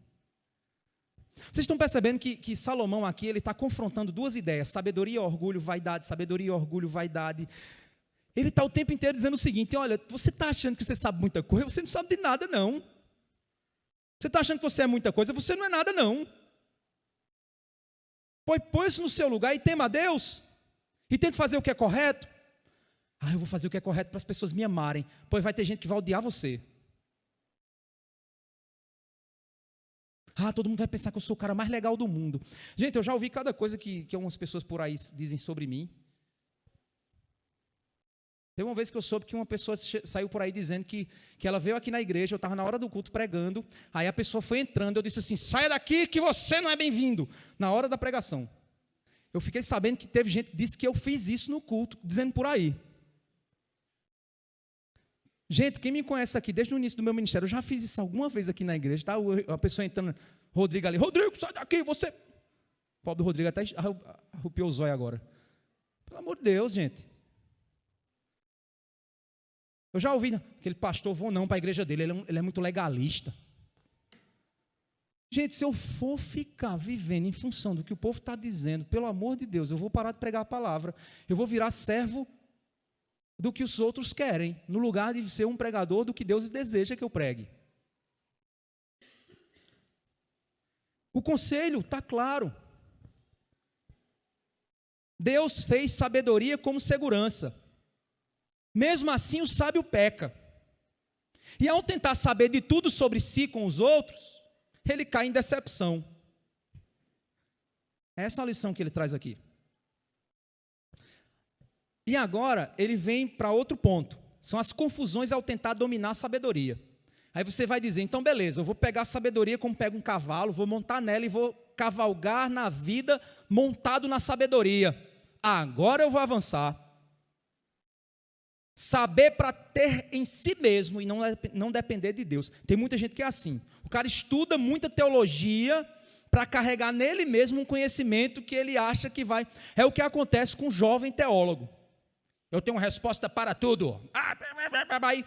Vocês estão percebendo que Salomão aqui, ele está confrontando duas ideias, sabedoria, orgulho, vaidade, sabedoria, orgulho, vaidade. Ele está o tempo inteiro dizendo o seguinte, olha, você está achando que você sabe muita coisa, você não sabe de nada não. Você está achando que você é muita coisa, você não é nada não. Põe-se no seu lugar e tema a Deus, e tente fazer o que é correto. Eu vou fazer o que é correto para as pessoas me amarem, pois vai ter gente que vai odiar você. Todo mundo vai pensar que eu sou o cara mais legal do mundo. Gente, eu já ouvi cada coisa que algumas pessoas por aí dizem sobre mim. Teve uma vez que eu soube que uma pessoa saiu por aí dizendo que ela veio aqui na igreja, eu estava na hora do culto pregando, aí a pessoa foi entrando, eu disse assim, saia daqui que você não é bem-vindo, na hora da pregação. Eu fiquei sabendo que teve gente que disse que eu fiz isso no culto, dizendo por aí. Gente, quem me conhece aqui desde o início do meu ministério, eu já fiz isso alguma vez aqui na igreja, tá? A pessoa entrando, Rodrigo ali, Rodrigo, sai daqui, você... O pobre do Rodrigo até arrupiou o zóio agora. Pelo amor de Deus, gente. Eu já ouvi, aquele pastor, vou não para a igreja dele, ele é muito legalista. Gente, se eu for ficar vivendo em função do que o povo está dizendo, pelo amor de Deus, eu vou parar de pregar a palavra, eu vou virar servo do que os outros querem, no lugar de ser um pregador do que Deus deseja que eu pregue. O conselho está claro. Deus fez sabedoria como segurança. Mesmo assim, o sábio peca. E ao tentar saber de tudo sobre si com os outros, ele cai em decepção. Essa é a lição que ele traz aqui. E agora, ele vem para outro ponto. São as confusões ao tentar dominar a sabedoria. Aí você vai dizer, então beleza, eu vou pegar a sabedoria como pego um cavalo, vou montar nela e vou cavalgar na vida montado na sabedoria. Agora eu vou avançar. Saber para ter em si mesmo e não depender de Deus. Tem muita gente que é assim. O cara estuda muita teologia para carregar nele mesmo um conhecimento que ele acha que vai. É o que acontece com um jovem teólogo. Eu tenho uma resposta para tudo. Aí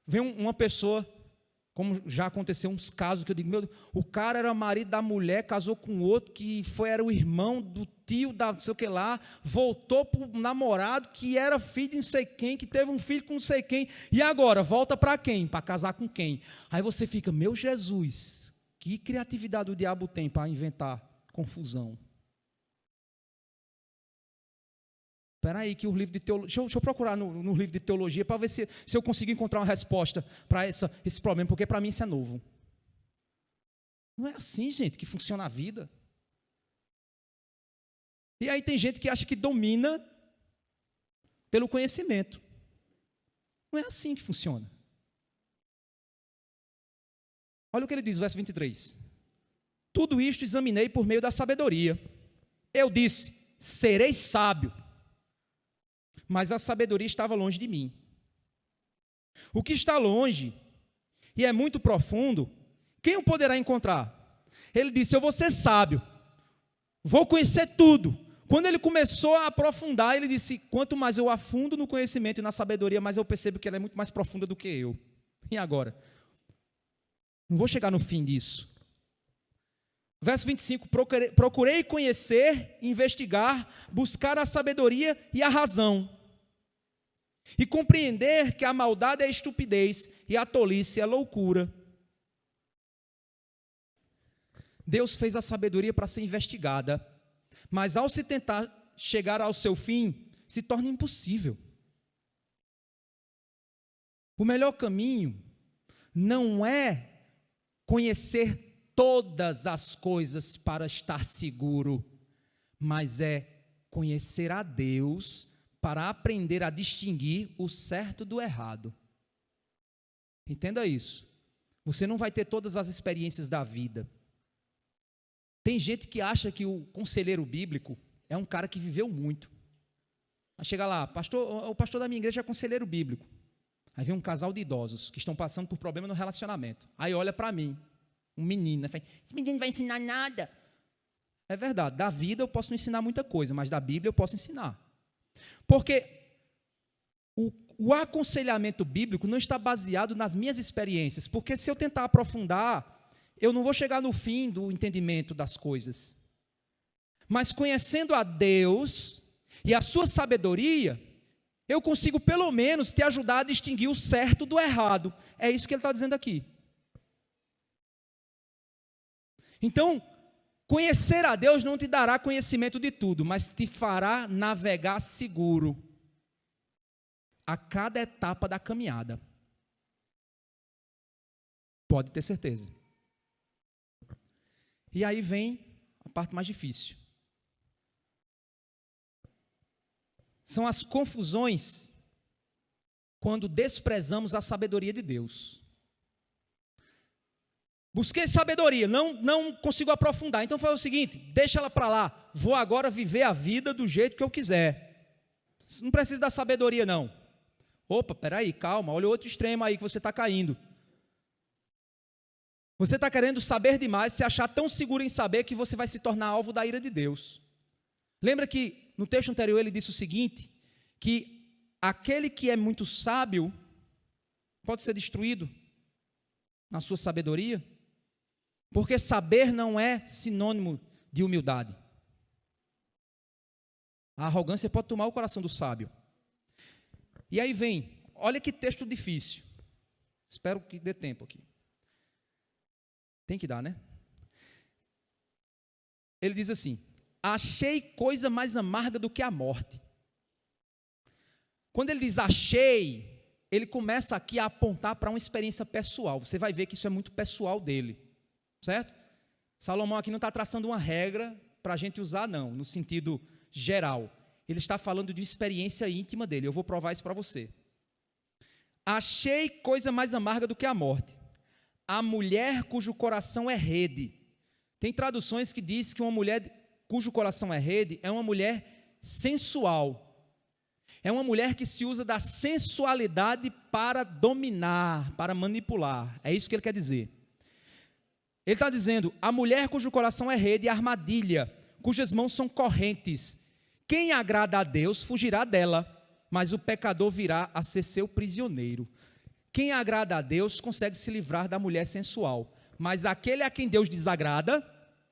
vem uma pessoa, como já aconteceu uns casos que eu digo, meu Deus, o cara era marido da mulher, casou com outro que era o irmão do tio da não sei o que lá, voltou para o namorado que era filho de não sei quem, que teve um filho com não sei quem, e agora volta para quem? Para casar com quem? Aí você fica, meu Jesus, que criatividade o diabo tem para inventar confusão. Espera aí que o livro de teologia, deixa eu procurar no livro de teologia para ver se eu consigo encontrar uma resposta para esse problema, porque para mim isso é novo. Não é assim, gente, que funciona a vida. E aí tem gente que acha que domina pelo conhecimento. Não é assim que funciona. Olha o que ele diz, verso 23. Tudo isto examinei por meio da sabedoria. Eu disse, serei sábio. Mas a sabedoria estava longe de mim. O que está longe e é muito profundo, quem o poderá encontrar? Ele disse, eu vou ser sábio, vou conhecer tudo. Quando ele começou a aprofundar, ele disse, quanto mais eu afundo no conhecimento e na sabedoria, mais eu percebo que ela é muito mais profunda do que eu. E agora? Não vou chegar no fim disso. Verso 25, procurei conhecer, investigar, buscar a sabedoria e a razão. E compreender que a maldade é estupidez e a tolice é loucura. Deus fez a sabedoria para ser investigada, mas ao se tentar chegar ao seu fim, se torna impossível. O melhor caminho não é conhecer todas as coisas para estar seguro, mas é conhecer a Deus para aprender a distinguir o certo do errado. Entenda isso. Você não vai ter todas as experiências da vida. Tem gente que acha que o conselheiro bíblico é um cara que viveu muito. Aí chega lá, o pastor da minha igreja é conselheiro bíblico. Aí vem um casal de idosos que estão passando por problema no relacionamento. Aí olha para mim, um menino, né? Fala, esse menino não vai ensinar nada. É verdade, da vida eu posso não ensinar muita coisa, mas da Bíblia eu posso ensinar. Porque o aconselhamento bíblico não está baseado nas minhas experiências, porque se eu tentar aprofundar, eu não vou chegar no fim do entendimento das coisas. Mas conhecendo a Deus e a sua sabedoria, eu consigo pelo menos te ajudar a distinguir o certo do errado. É isso que ele está dizendo aqui. Então, conhecer a Deus não te dará conhecimento de tudo, mas te fará navegar seguro a cada etapa da caminhada. Pode ter certeza. E aí vem a parte mais difícil. São as confusões quando desprezamos a sabedoria de Deus. Busquei sabedoria, não consigo aprofundar. Então foi o seguinte, deixa ela para lá. Vou agora viver a vida do jeito que eu quiser. Não precisa da sabedoria, não. Opa, peraí, calma, olha o outro extremo aí que você está caindo. Você está querendo saber demais, se achar tão seguro em saber que você vai se tornar alvo da ira de Deus. Lembra que no texto anterior ele disse o seguinte, que aquele que é muito sábio pode ser destruído na sua sabedoria? Porque saber não é sinônimo de humildade. A arrogância pode tomar o coração do sábio. E aí vem, olha que texto difícil. Espero que dê tempo aqui. Tem que dar, né? Ele diz assim: achei coisa mais amarga do que a morte. Quando ele diz achei, ele começa aqui a apontar para uma experiência pessoal. Você vai ver que isso é muito pessoal dele, certo? Salomão aqui não está traçando uma regra para a gente usar, não, no sentido geral. Ele está falando de experiência íntima dele. Eu vou provar isso para você. Achei coisa mais amarga do que a morte, a mulher cujo coração é rede. Tem traduções que diz que uma mulher cujo coração é rede é uma mulher sensual. É uma mulher que se usa da sensualidade para dominar, para manipular. É isso que ele quer dizer. Ele está dizendo, a mulher cujo coração é rede e armadilha, cujas mãos são correntes. Quem agrada a Deus fugirá dela, mas o pecador virá a ser seu prisioneiro. Quem agrada a Deus consegue se livrar da mulher sensual, mas aquele a quem Deus desagrada,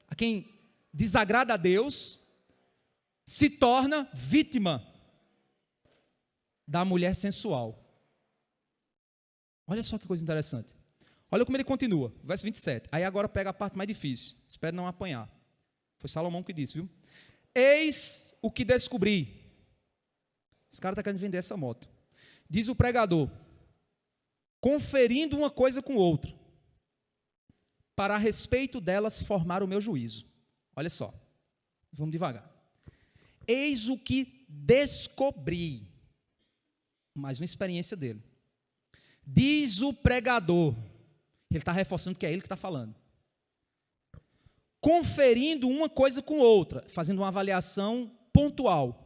a quem desagrada a Deus, se torna vítima da mulher sensual. Olha só que coisa interessante. Olha como ele continua, verso 27. Aí agora pega a parte mais difícil. Espero não apanhar. Foi Salomão que disse, viu? Eis o que descobri. Esse cara está querendo vender essa moto. Diz o pregador, conferindo uma coisa com outra, para a respeito delas formar o meu juízo. Olha só, vamos devagar. Eis o que descobri. Mais uma experiência dele. Diz o pregador, ele está reforçando que é ele que está falando. Conferindo uma coisa com outra, fazendo uma avaliação pontual.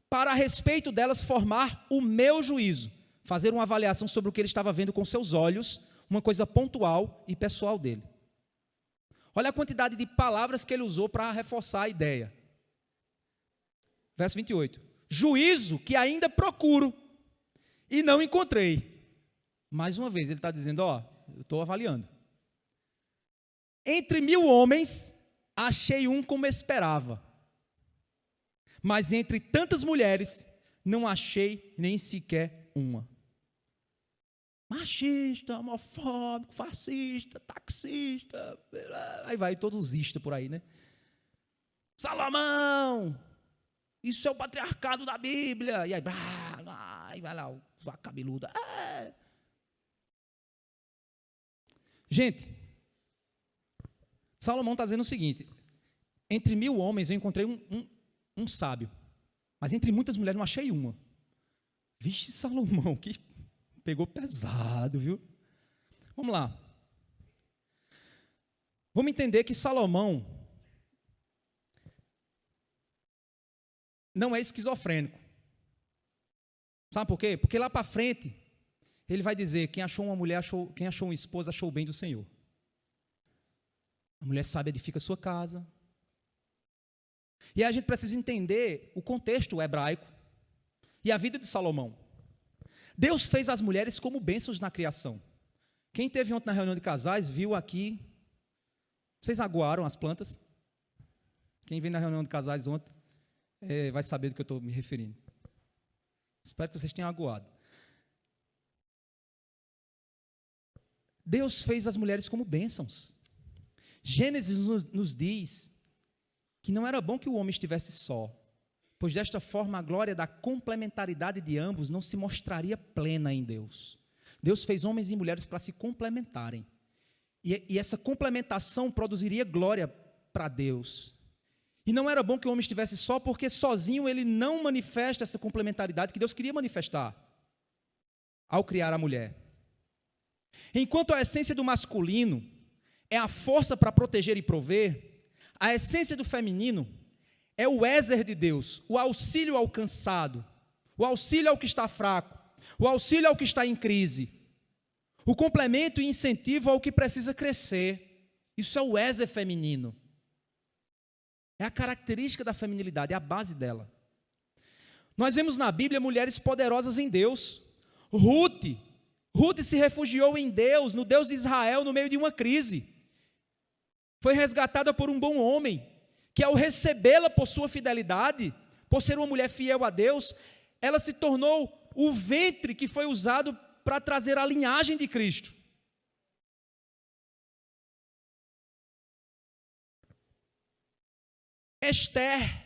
Para a respeito delas formar o meu juízo. Fazer uma avaliação sobre o que ele estava vendo com seus olhos, uma coisa pontual e pessoal dele. Olha a quantidade de palavras que ele usou para reforçar a ideia. Verso 28. Juízo que ainda procuro e não encontrei. Mais uma vez, ele está dizendo, eu estou avaliando. Entre 1000 homens, achei um como esperava. Mas entre tantas mulheres, não achei nem sequer uma. Machista, homofóbico, fascista, taxista, aí vai todos os istas por aí, né? Salomão, isso é o patriarcado da Bíblia. E aí vai lá, o vaca cabeluda. Gente, Salomão está dizendo o seguinte, entre 1000 homens eu encontrei um sábio, mas entre muitas mulheres não achei uma. Vixe, Salomão, que pegou pesado, viu? Vamos lá. Vamos entender que Salomão não é esquizofrênico. Sabe por quê? Porque lá para frente, ele vai dizer, quem achou uma mulher, quem achou uma esposa, achou o bem do Senhor. A mulher sábia edifica a sua casa. E aí a gente precisa entender o contexto hebraico e a vida de Salomão. Deus fez as mulheres como bênçãos na criação. Quem esteve ontem na reunião de casais, viu aqui, vocês aguaram as plantas? Quem veio na reunião de casais ontem, vai saber do que eu estou me referindo. Espero que vocês tenham aguado. Deus fez as mulheres como bênçãos. Gênesis nos diz que não era bom que o homem estivesse só, pois desta forma a glória da complementaridade de ambos não se mostraria plena em Deus. Deus fez homens e mulheres para se complementarem, e essa complementação produziria glória para Deus. E não era bom que o homem estivesse só, porque sozinho ele não manifesta essa complementaridade que Deus queria manifestar ao criar a mulher. Enquanto a essência do masculino é a força para proteger e prover, a essência do feminino é o ézer de Deus, o auxílio ao cansado, o auxílio ao que está fraco, o auxílio ao que está em crise, o complemento e incentivo ao que precisa crescer. Isso é o ézer feminino. É a característica da feminilidade, é a base dela. Nós vemos na Bíblia mulheres poderosas em Deus. Ruth Ruth se refugiou em Deus, no Deus de Israel, no meio de uma crise. Foi resgatada por um bom homem, que ao recebê-la por sua fidelidade, por ser uma mulher fiel a Deus, ela se tornou o ventre que foi usado para trazer a linhagem de Cristo. Esther,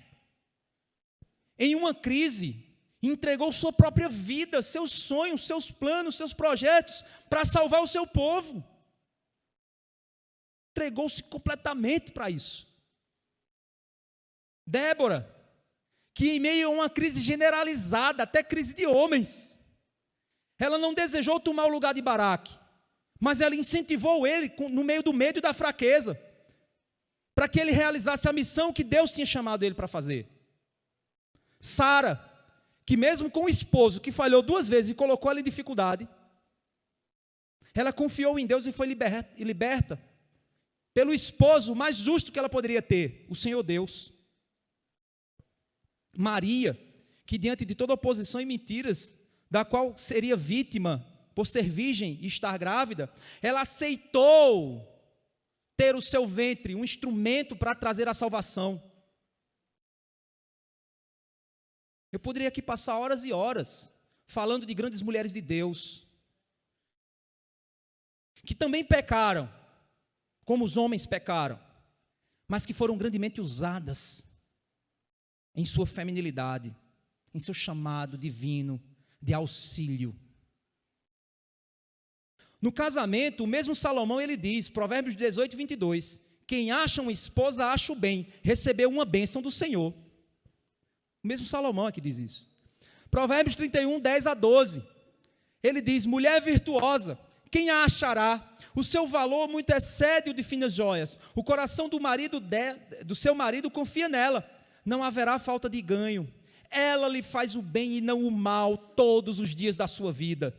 em uma crise, entregou sua própria vida, seus sonhos, seus planos, seus projetos, para salvar o seu povo. Entregou-se completamente para isso. Débora, que em meio a uma crise generalizada, até crise de homens, ela não desejou tomar o lugar de Baraque, mas ela incentivou ele no meio do medo e da fraqueza, para que ele realizasse a missão que Deus tinha chamado ele para fazer. Sara, que mesmo com o esposo que falhou 2 vezes e colocou ela em dificuldade, ela confiou em Deus e foi liberta pelo esposo mais justo que ela poderia ter, o Senhor Deus. Maria, que diante de toda oposição e mentiras, da qual seria vítima por ser virgem e estar grávida, ela aceitou ter o seu ventre, um instrumento para trazer a salvação. Eu poderia aqui passar horas e horas falando de grandes mulheres de Deus, que também pecaram, como os homens pecaram, mas que foram grandemente usadas em sua feminilidade, em seu chamado divino de auxílio. No casamento, o mesmo Salomão, ele diz, Provérbios 18, 22, quem acha uma esposa, acha o bem, recebeu uma bênção do Senhor. O mesmo Salomão é que diz isso. Provérbios 31, 10 a 12, ele diz, mulher virtuosa, quem a achará? O seu valor muito excede o de finas joias. O coração do seu marido confia nela. Não haverá falta de ganho. Ela lhe faz o bem e não o mal todos os dias da sua vida.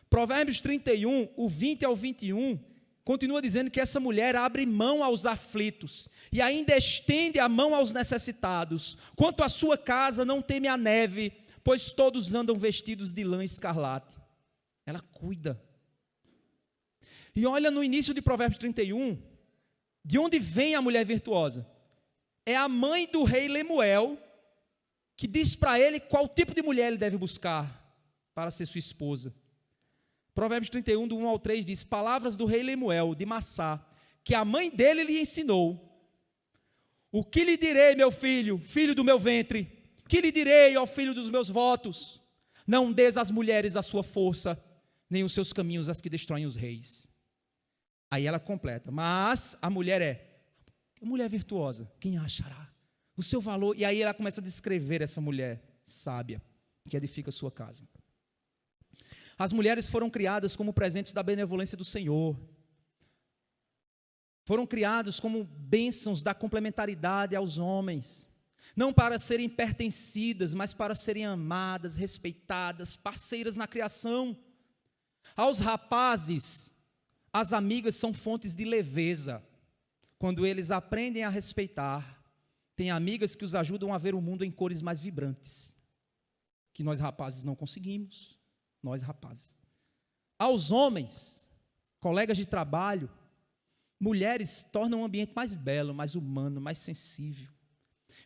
Provérbios 31, o 20 ao 21, continua dizendo que essa mulher abre mão aos aflitos e ainda estende a mão aos necessitados. Quanto à sua casa, não teme a neve, pois todos andam vestidos de lã escarlate. Ela cuida. E olha no início de Provérbios 31, de onde vem a mulher virtuosa? É a mãe do rei Lemuel, que diz para ele qual tipo de mulher ele deve buscar para ser sua esposa. Provérbios 31, do 1 ao 3, diz, palavras do rei Lemuel, de Massá, que a mãe dele lhe ensinou. O que lhe direi, meu filho, filho do meu ventre? Que lhe direi, ó filho dos meus votos? Não des às mulheres a sua força, nem os seus caminhos às que destroem os reis. Aí ela completa, mas a mulher é mulher virtuosa, quem a achará? O seu valor, e aí ela começa a descrever essa mulher sábia, que edifica a sua casa. As mulheres foram criadas como presentes da benevolência do Senhor. Foram criados como bênçãos da complementaridade aos homens. Não para serem pertencidas, mas para serem amadas, respeitadas, parceiras na criação. Aos rapazes, as amigas são fontes de leveza. Quando eles aprendem a respeitar, tem amigas que os ajudam a ver o mundo em cores mais vibrantes, que nós rapazes não conseguimos, nós rapazes. Aos homens, colegas de trabalho, mulheres tornam o ambiente mais belo, mais humano, mais sensível,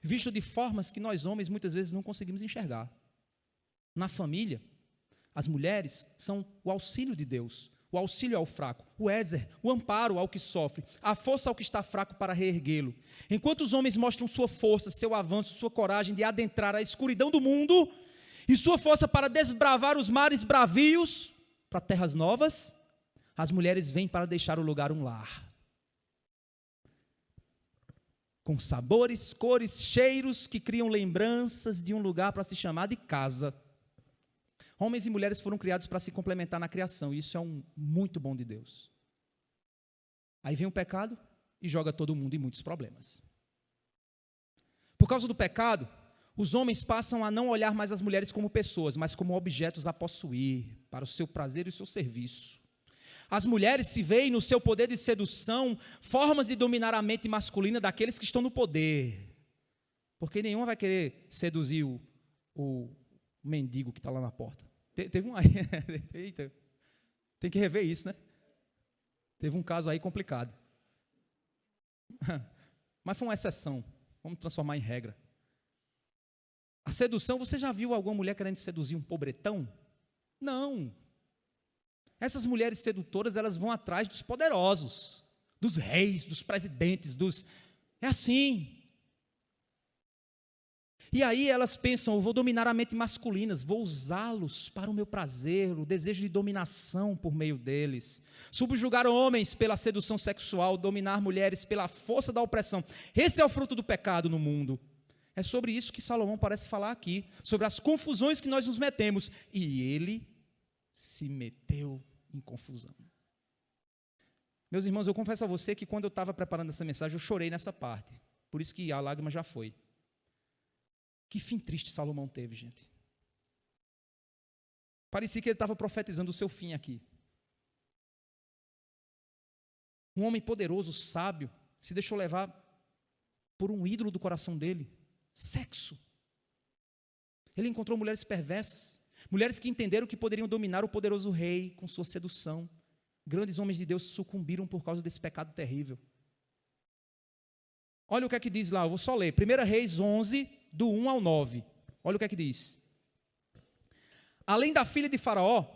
visto de formas que nós homens muitas vezes não conseguimos enxergar. Na família, as mulheres são o auxílio de Deus, o auxílio ao fraco, o ézer, o amparo ao que sofre, a força ao que está fraco para reerguê-lo. Enquanto os homens mostram sua força, seu avanço, sua coragem de adentrar a escuridão do mundo e sua força para desbravar os mares bravios para terras novas, as mulheres vêm para deixar o lugar um lar. Com sabores, cores, cheiros que criam lembranças de um lugar para se chamar de casa. Homens e mulheres foram criados para se complementar na criação, e isso é muito bom de Deus. Aí vem o pecado e joga todo mundo em muitos problemas. Por causa do pecado, os homens passam a não olhar mais as mulheres como pessoas, mas como objetos a possuir, para o seu prazer e o seu serviço. As mulheres se veem no seu poder de sedução, formas de dominar a mente masculina daqueles que estão no poder. Porque nenhuma vai querer seduzir o mendigo que está lá na porta. Teve um aí. Eita, tem que rever isso, né? Teve um caso aí complicado. Mas foi uma exceção. Vamos transformar em regra. A sedução, você já viu alguma mulher querendo seduzir um pobretão? Não. Essas mulheres sedutoras, elas vão atrás dos poderosos, dos reis, dos presidentes, É assim. E aí elas pensam, eu vou dominar a mente masculina, vou usá-los para o meu prazer, o desejo de dominação por meio deles. Subjugar homens pela sedução sexual, dominar mulheres pela força da opressão. Esse é o fruto do pecado no mundo. É sobre isso que Salomão parece falar aqui, sobre as confusões que nós nos metemos. E ele se meteu em confusão. Meus irmãos, eu confesso a você que quando eu estava preparando essa mensagem, eu chorei nessa parte. Por isso que a lágrima já foi. Que fim triste Salomão teve, gente. Parecia que ele estava profetizando o seu fim aqui. Um homem poderoso, sábio, se deixou levar por um ídolo do coração dele, sexo. Ele encontrou mulheres perversas, mulheres que entenderam que poderiam dominar o poderoso rei com sua sedução. Grandes homens de Deus sucumbiram por causa desse pecado terrível. Olha o que é que diz lá, eu vou só ler. 1 Reis 11, do 1 ao 9. Olha o que é que diz. Além da filha de Faraó,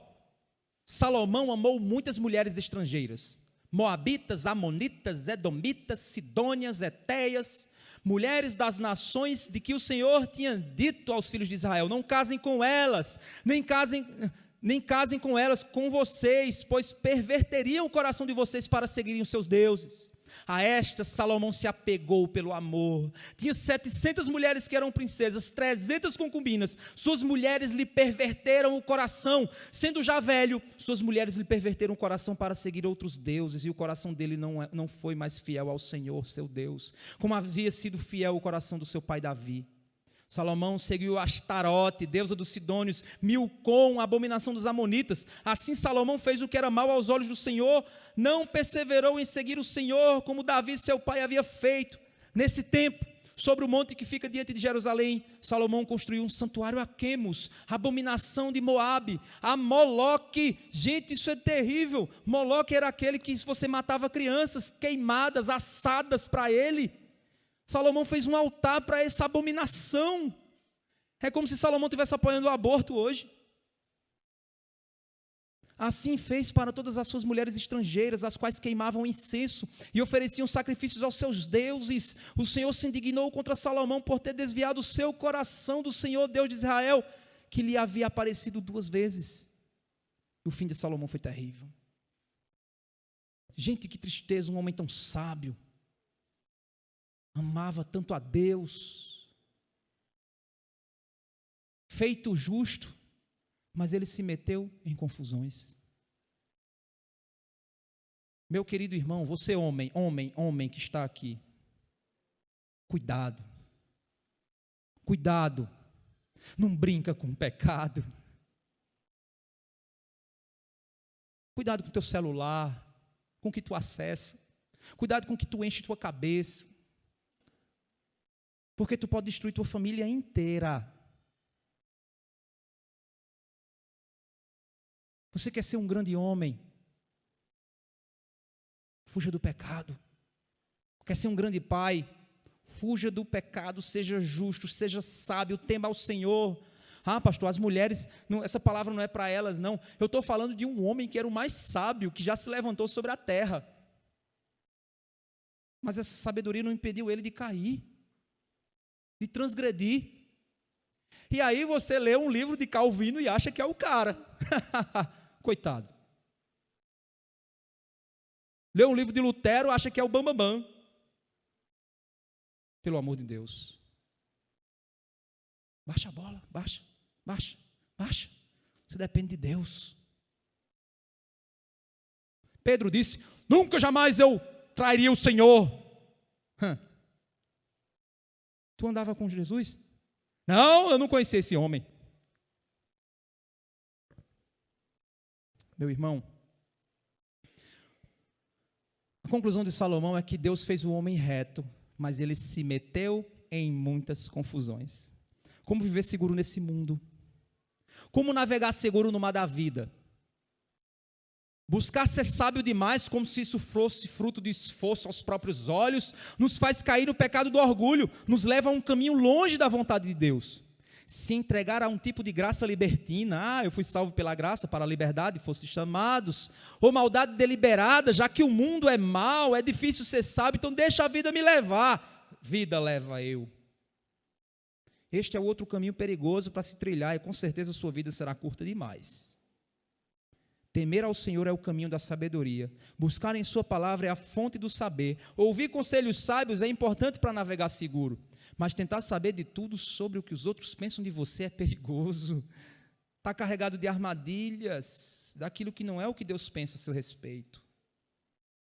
Salomão amou muitas mulheres estrangeiras. Moabitas, Amonitas, Edomitas, Sidônias, Etéias, mulheres das nações de que o Senhor tinha dito aos filhos de Israel, não casem com elas, nem casem com elas com vocês, pois perverteriam o coração de vocês para seguirem os seus deuses. A estas Salomão se apegou pelo amor. Tinha 700 mulheres que eram princesas, 300 concubinas. Suas mulheres lhe perverteram o coração. Sendo já velho, suas mulheres lhe perverteram o coração para seguir outros deuses, e o coração dele não foi mais fiel ao Senhor, seu Deus, como havia sido fiel o coração do seu pai Davi. Salomão seguiu Astarote, deusa dos Sidônios, Milcom, a abominação dos Amonitas. Assim Salomão fez o que era mal aos olhos do Senhor, não perseverou em seguir o Senhor, como Davi, seu pai, havia feito. Nesse tempo, sobre o monte que fica diante de Jerusalém, Salomão construiu um santuário a Quemos, abominação de Moabe, a Moloque. Gente, isso é terrível. Moloque era aquele que, se você matava crianças queimadas, assadas para ele. Salomão fez um altar para essa abominação. É como se Salomão estivesse apoiando o aborto hoje. Assim fez para todas as suas mulheres estrangeiras, as quais queimavam incenso e ofereciam sacrifícios aos seus deuses. O Senhor se indignou contra Salomão por ter desviado o seu coração do Senhor, Deus de Israel, que lhe havia aparecido 2 vezes. O fim de Salomão foi terrível. Gente, que tristeza, um homem tão sábio. Amava tanto a Deus, feito justo, mas ele se meteu em confusões. Meu querido irmão, você homem que está aqui, cuidado, não brinca com o pecado, cuidado com o teu celular, com o que tu acessa, cuidado com o que tu enche tua cabeça, porque tu pode destruir tua família inteira. Você quer ser um grande homem? Fuja do pecado. Quer ser um grande pai? Fuja do pecado, seja justo, seja sábio, tema ao Senhor. Ah, pastor, as mulheres, essa palavra não é para elas, não. Eu estou falando de um homem que era o mais sábio, que já se levantou sobre a terra. Mas essa sabedoria não impediu ele de cair, de transgredir. E aí você lê um livro de Calvino e acha que é o cara. Coitado. Lê um livro de Lutero, acha que é o bambambam. Pelo amor de Deus. Baixa a bola, baixa. Você depende de Deus. Pedro disse, nunca jamais eu trairia o Senhor. Tu andava com Jesus? Não, eu não conhecia esse homem. Meu irmão, a conclusão de Salomão é que Deus fez o homem reto, mas ele se meteu em muitas confusões. Como viver seguro nesse mundo? Como navegar seguro no mar da vida? Buscar ser sábio demais, como se isso fosse fruto de esforço aos próprios olhos, nos faz cair no pecado do orgulho, nos leva a um caminho longe da vontade de Deus. Se entregar a um tipo de graça libertina, eu fui salvo pela graça para a liberdade, fosse chamados, ou maldade deliberada, já que o mundo é mau, é difícil ser sábio, então deixa a vida me levar, vida leva eu. Este é outro caminho perigoso para se trilhar, e com certeza a sua vida será curta demais. Temer ao Senhor é o caminho da sabedoria. Buscar em sua palavra é a fonte do saber. Ouvir conselhos sábios é importante para navegar seguro. Mas tentar saber de tudo sobre o que os outros pensam de você é perigoso. Está carregado de armadilhas, daquilo que não é o que Deus pensa a seu respeito.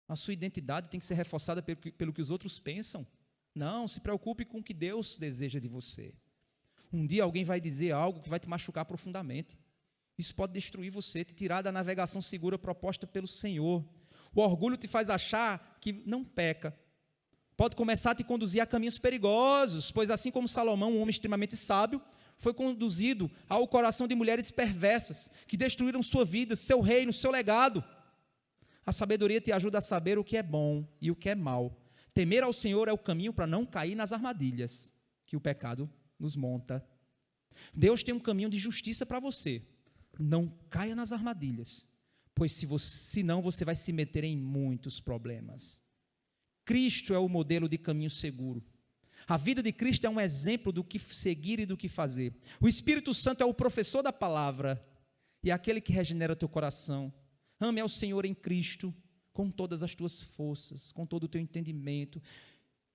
A sua identidade tem que ser reforçada pelo que os outros pensam. Não, se preocupe com o que Deus deseja de você. Um dia alguém vai dizer algo que vai te machucar profundamente. Isso pode destruir você, te tirar da navegação segura proposta pelo Senhor. O orgulho te faz achar que não peca. Pode começar a te conduzir a caminhos perigosos, pois assim como Salomão, um homem extremamente sábio, foi conduzido ao coração de mulheres perversas, que destruíram sua vida, seu reino, seu legado. A sabedoria te ajuda a saber o que é bom e o que é mal. Temer ao Senhor é o caminho para não cair nas armadilhas que o pecado nos monta. Deus tem um caminho de justiça para você. Não caia nas armadilhas, pois senão você vai se meter em muitos problemas. Cristo é o modelo de caminho seguro. A vida de Cristo é um exemplo do que seguir e do que fazer. O Espírito Santo é o professor da palavra e é aquele que regenera teu coração. Ame ao Senhor em Cristo com todas as tuas forças, com todo o teu entendimento.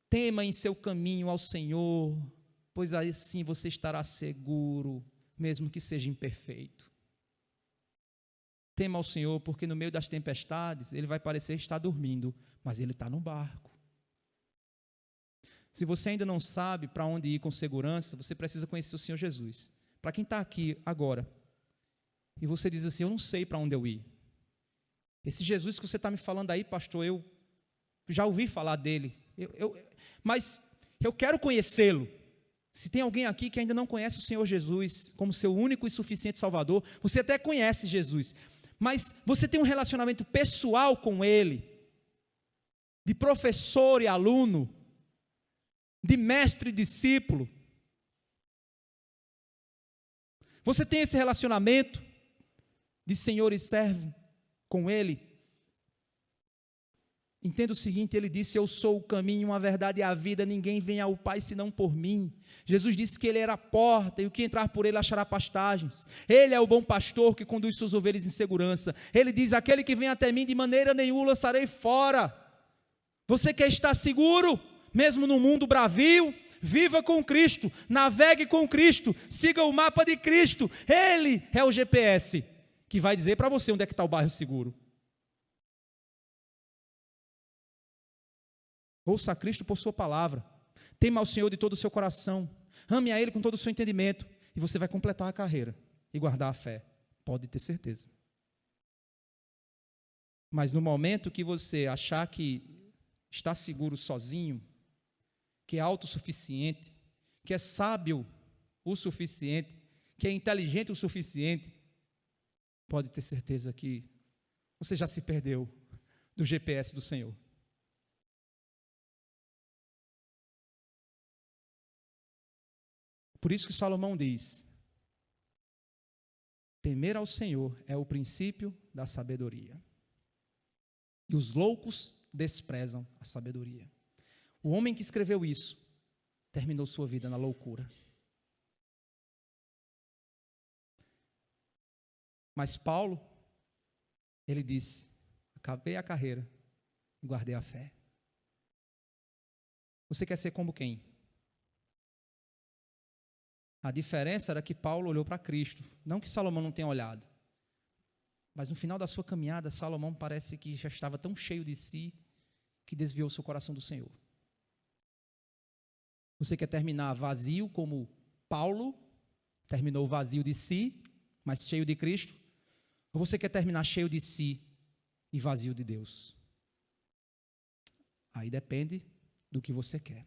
Tema em seu caminho ao Senhor, pois assim você estará seguro, mesmo que seja imperfeito. Tema ao Senhor, porque no meio das tempestades, ele vai parecer estar dormindo, mas ele está no barco. Se você ainda não sabe para onde ir com segurança, você precisa conhecer o Senhor Jesus. Para quem está aqui agora, e você diz assim, eu não sei para onde eu ir. Esse Jesus que você está me falando aí, pastor, eu já ouvi falar dele, mas eu quero conhecê-lo. Se tem alguém aqui que ainda não conhece o Senhor Jesus como seu único e suficiente Salvador, você até conhece Jesus, mas você tem um relacionamento pessoal com Ele, de professor e aluno, de mestre e discípulo. Você tem esse relacionamento de senhor e servo com Ele? Entenda o seguinte, ele disse, eu sou o caminho, a verdade e a vida, ninguém vem ao Pai senão por mim. Jesus disse que ele era a porta e o que entrar por ele achará pastagens. Ele é o bom pastor que conduz suas ovelhas em segurança. Ele diz, aquele que vem até mim de maneira nenhuma o lançarei fora. Você quer estar seguro, mesmo no mundo bravio? Viva com Cristo, navegue com Cristo, siga o mapa de Cristo. Ele é o GPS que vai dizer para você onde é que está o bairro seguro. Ouça a Cristo por sua palavra, tema ao Senhor de todo o seu coração, ame a Ele com todo o seu entendimento, e você vai completar a carreira e guardar a fé, pode ter certeza. Mas no momento que você achar que está seguro sozinho, que é autossuficiente, que é sábio o suficiente, que é inteligente o suficiente, pode ter certeza que você já se perdeu do GPS do Senhor. Por isso que Salomão diz, temer ao Senhor é o princípio da sabedoria. E os loucos desprezam a sabedoria. O homem que escreveu isso, terminou sua vida na loucura. Mas Paulo, ele disse, acabei a carreira e guardei a fé. Você quer ser como quem? A diferença era que Paulo olhou para Cristo, não que Salomão não tenha olhado, mas no final da sua caminhada, Salomão parece que já estava tão cheio de si, que desviou seu coração do Senhor. Você quer terminar vazio como Paulo, terminou vazio de si, mas cheio de Cristo? Ou você quer terminar cheio de si e vazio de Deus? Aí depende do que você quer.